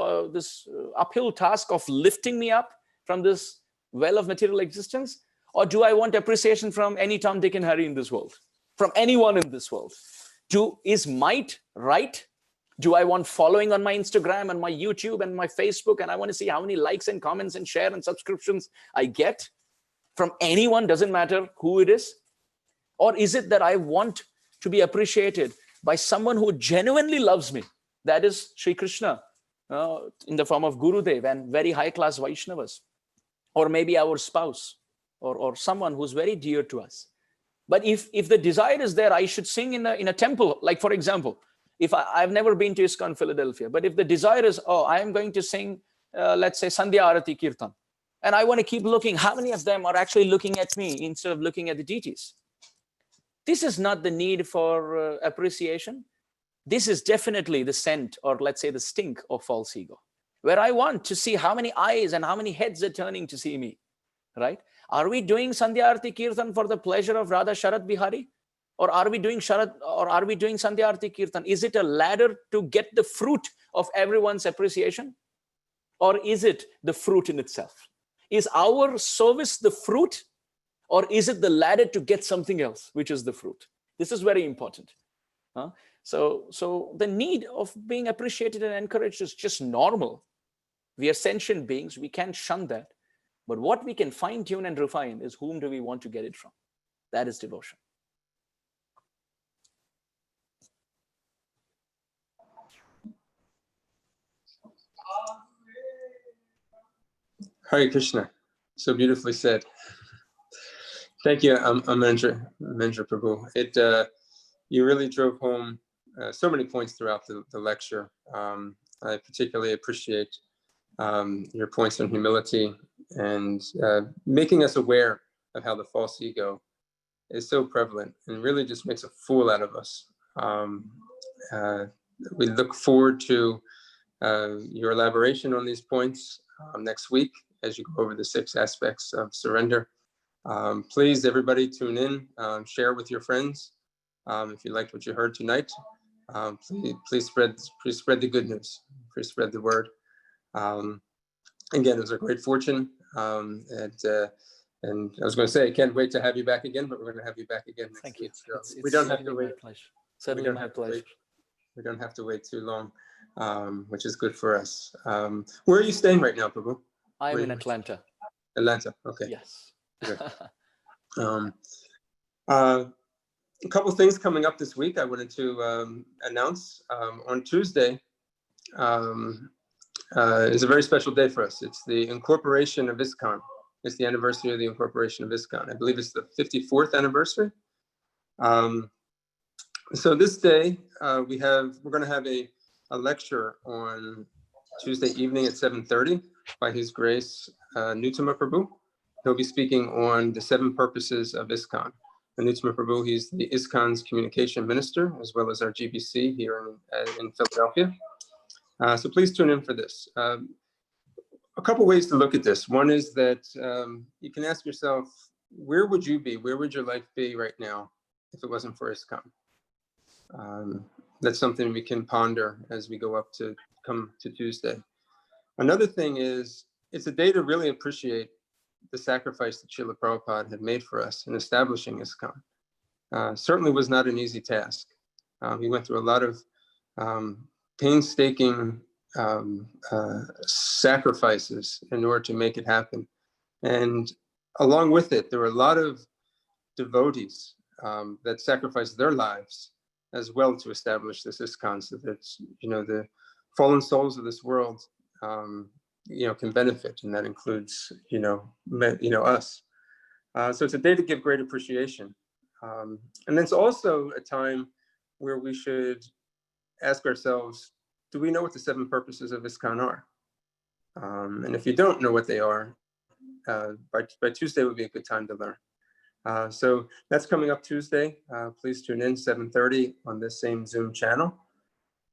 uphill task of lifting me up from this well of material existence? Or do I want appreciation from any Tom, Dick, and Harry in this world? From anyone in this world? Is might right? Do I want following on my Instagram and my YouTube and my Facebook, and I want to see how many likes and comments and share and subscriptions I get from anyone, doesn't matter who it is? Or is it that I want to be appreciated by someone who genuinely loves me? That is Sri Krishna in the form of Gurudev and very high-class Vaishnavas, or maybe our spouse, or someone who's very dear to us. But if the desire is there, I should sing in a temple. Like, for example, if I've never been to ISKCON Philadelphia, but if the desire is, oh, I am going to sing, let's say, Sandhya Arati Kirtan, and I want to keep looking, how many of them are actually looking at me instead of looking at the deities? This is not the need for appreciation. This is definitely the scent, or let's say the stink of false ego, where I want to see how many eyes and how many heads are turning to see me, right? Are we doing Sandhya Arati Kirtan for the pleasure of Radha Sharat Bihari? Or are we doing Sandhya Arati Kirtan? Is it a ladder to get the fruit of everyone's appreciation? Or is it the fruit in itself? Is our service the fruit? Or is it the ladder to get something else, which is the fruit? This is very important. So the need of being appreciated and encouraged is just normal. We are sentient beings. We can't shun that. But what we can fine tune and refine is whom do we want to get it from? That is devotion. Hare Krishna. So beautifully said. Thank you, Amarendra Prabhu. You really drove home so many points throughout the lecture. I particularly appreciate your points on humility and making us aware of how the false ego is so prevalent and really just makes a fool out of us. We look forward to your elaboration on these points next week as you go over the 6 aspects of surrender. Please, everybody, tune in, share with your friends. If you liked what you heard tonight, please spread the good news. Please spread the word. Again, it was a great fortune. And I was going to say, I can't wait to have you back again, but we're going to have you back again next week. So we don't have to wait. Certainly my pleasure. We don't have to wait too long, which is good for us. Where are you staying right now, Prabhu? I'm in Atlanta. Atlanta, okay. Yes. Good. A couple of things coming up this week I wanted to announce. On Tuesday is a very special day for us. It's the incorporation of ISKCON. It's the anniversary of the incorporation of ISKCON. I believe it's the 54th anniversary. So this day we're going to have a lecture on Tuesday evening at 7:30 by His Grace Nuttama Prabhu. He'll be speaking on the 7 purposes of ISKCON. Nuttama Prabhu, he's the ISKCON's communication minister, as well as our GBC here in Philadelphia. So please tune in for this. A couple ways to look at this. One is that you can ask yourself, where would you be? Where would your life be right now if it wasn't for ISKCON? That's something we can ponder as we go up to come to Tuesday. Another thing is, it's a day to really appreciate the sacrifice that Srila Prabhupada had made for us in establishing ISKCON. Certainly was not an easy task. He went through a lot of painstaking sacrifices in order to make it happen. And along with it, there were a lot of devotees that sacrificed their lives as well to establish this ISKCON, so that the fallen souls of this world can benefit, and that includes us. So it's a day to give great appreciation, and it's also a time where we should ask ourselves, do we know what the 7 purposes of ISKCON are? And if you don't know what they are, by Tuesday would be a good time to learn. So that's coming up Tuesday. Please tune in 7:30 on this same Zoom channel.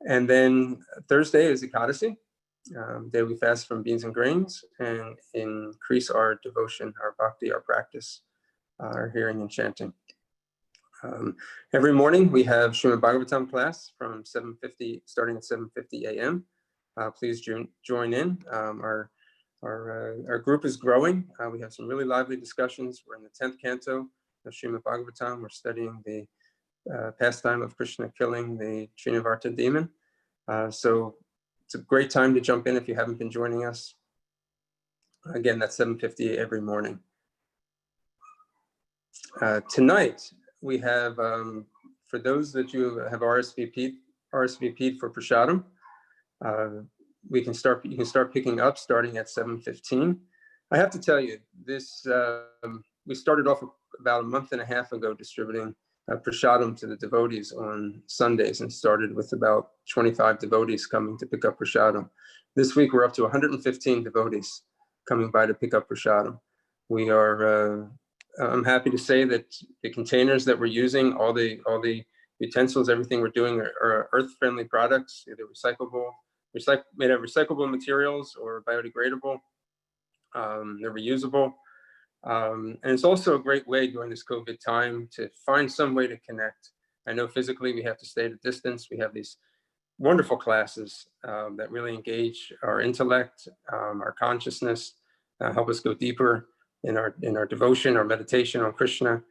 And then Thursday is Ekadasi, day we fast from beans and grains and increase our devotion, our bhakti, our practice, our hearing and chanting. Every morning we have Srimad Bhagavatam class from 7:50, starting at 7:50 a.m. Please join in. Our group is growing. We have some really lively discussions. We're in the 10th canto of Srimad Bhagavatam. We're studying the pastime of Krishna killing the Trinavarta demon. So it's a great time to jump in if you haven't been joining us. Again, that's 7:50 every morning. Tonight, we have, for those that you have RSVP'd for Prasadam, you can start picking up starting at 7:15. I have to tell you, this we started off about a month and a half ago distributing Prasadam to the devotees on Sundays, and started with about 25 devotees coming to pick up Prasadam. This week, we're up to 115 devotees coming by to pick up Prasadam. We are, I'm happy to say that the containers that we're using, all the utensils, everything we're doing are earth-friendly products, either made of recyclable materials or biodegradable. They're reusable. And it's also a great way during this COVID time to find some way to connect. I know physically we have to stay at a distance. We have these wonderful classes that really engage our intellect, our consciousness, help us go deeper in our devotion, our meditation on Krishna.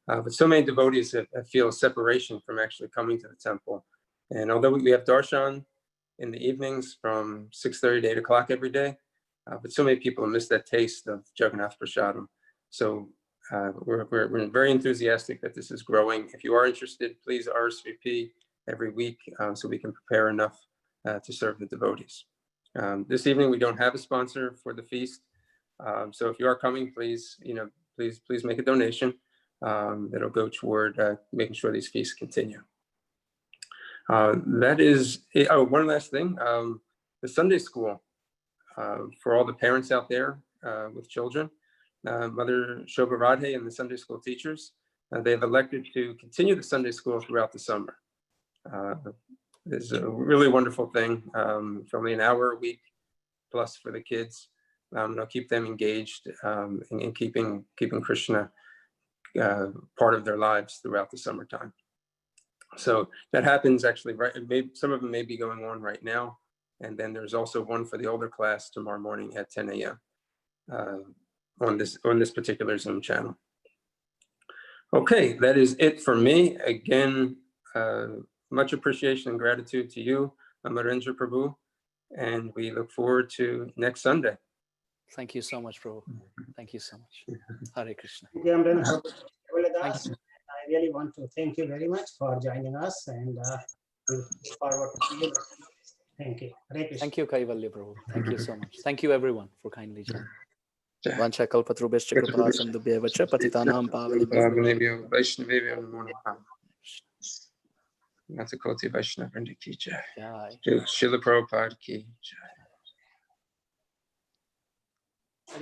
But so many devotees feel a separation from actually coming to the temple. And although we have darshan in the evenings from 6:30 to 8 o'clock every day, but so many people miss that taste of Jagannath Prasadam. So we're very enthusiastic that this is growing. If you are interested, please RSVP every week so we can prepare enough to serve the devotees. This evening, we don't have a sponsor for the feast. So if you are coming, please make a donation that'll go toward making sure these feasts continue. That is it. Oh, one last thing, the Sunday school for all the parents out there with children, Mother Shobha Radhe and the Sunday school teachers, they've elected to continue the Sunday school throughout the summer. It's a really wonderful thing. It's only an hour a week plus for the kids. They'll keep them engaged in keeping Krishna part of their lives throughout the summertime. So that happens actually, right? Some of them may be going on right now. And then there's also one for the older class tomorrow morning at 10 a.m. On this particular Zoom channel. Okay, that is it for me. Again, much appreciation and gratitude to you, Amarendra Prabhu, and we look forward to next Sunday. Thank you so much, Prabhu. Thank you so much. Hare Krishna. Thank you, Amarendra. I really want to thank you very much for joining us, and we look forward to see you. Thank you. Hare Krishna. Thank you, Kaivalya Prabhu. Thank you so much. Thank you, everyone, for kindly joining. Vancha kalpatrubhescha kripa sindhubhyeva cha patitanam pavanebhyo Vaishnavebhyo namo namaha. Natakoti Vaishnavrinda ki jai. Srila Prabhupada ki jai.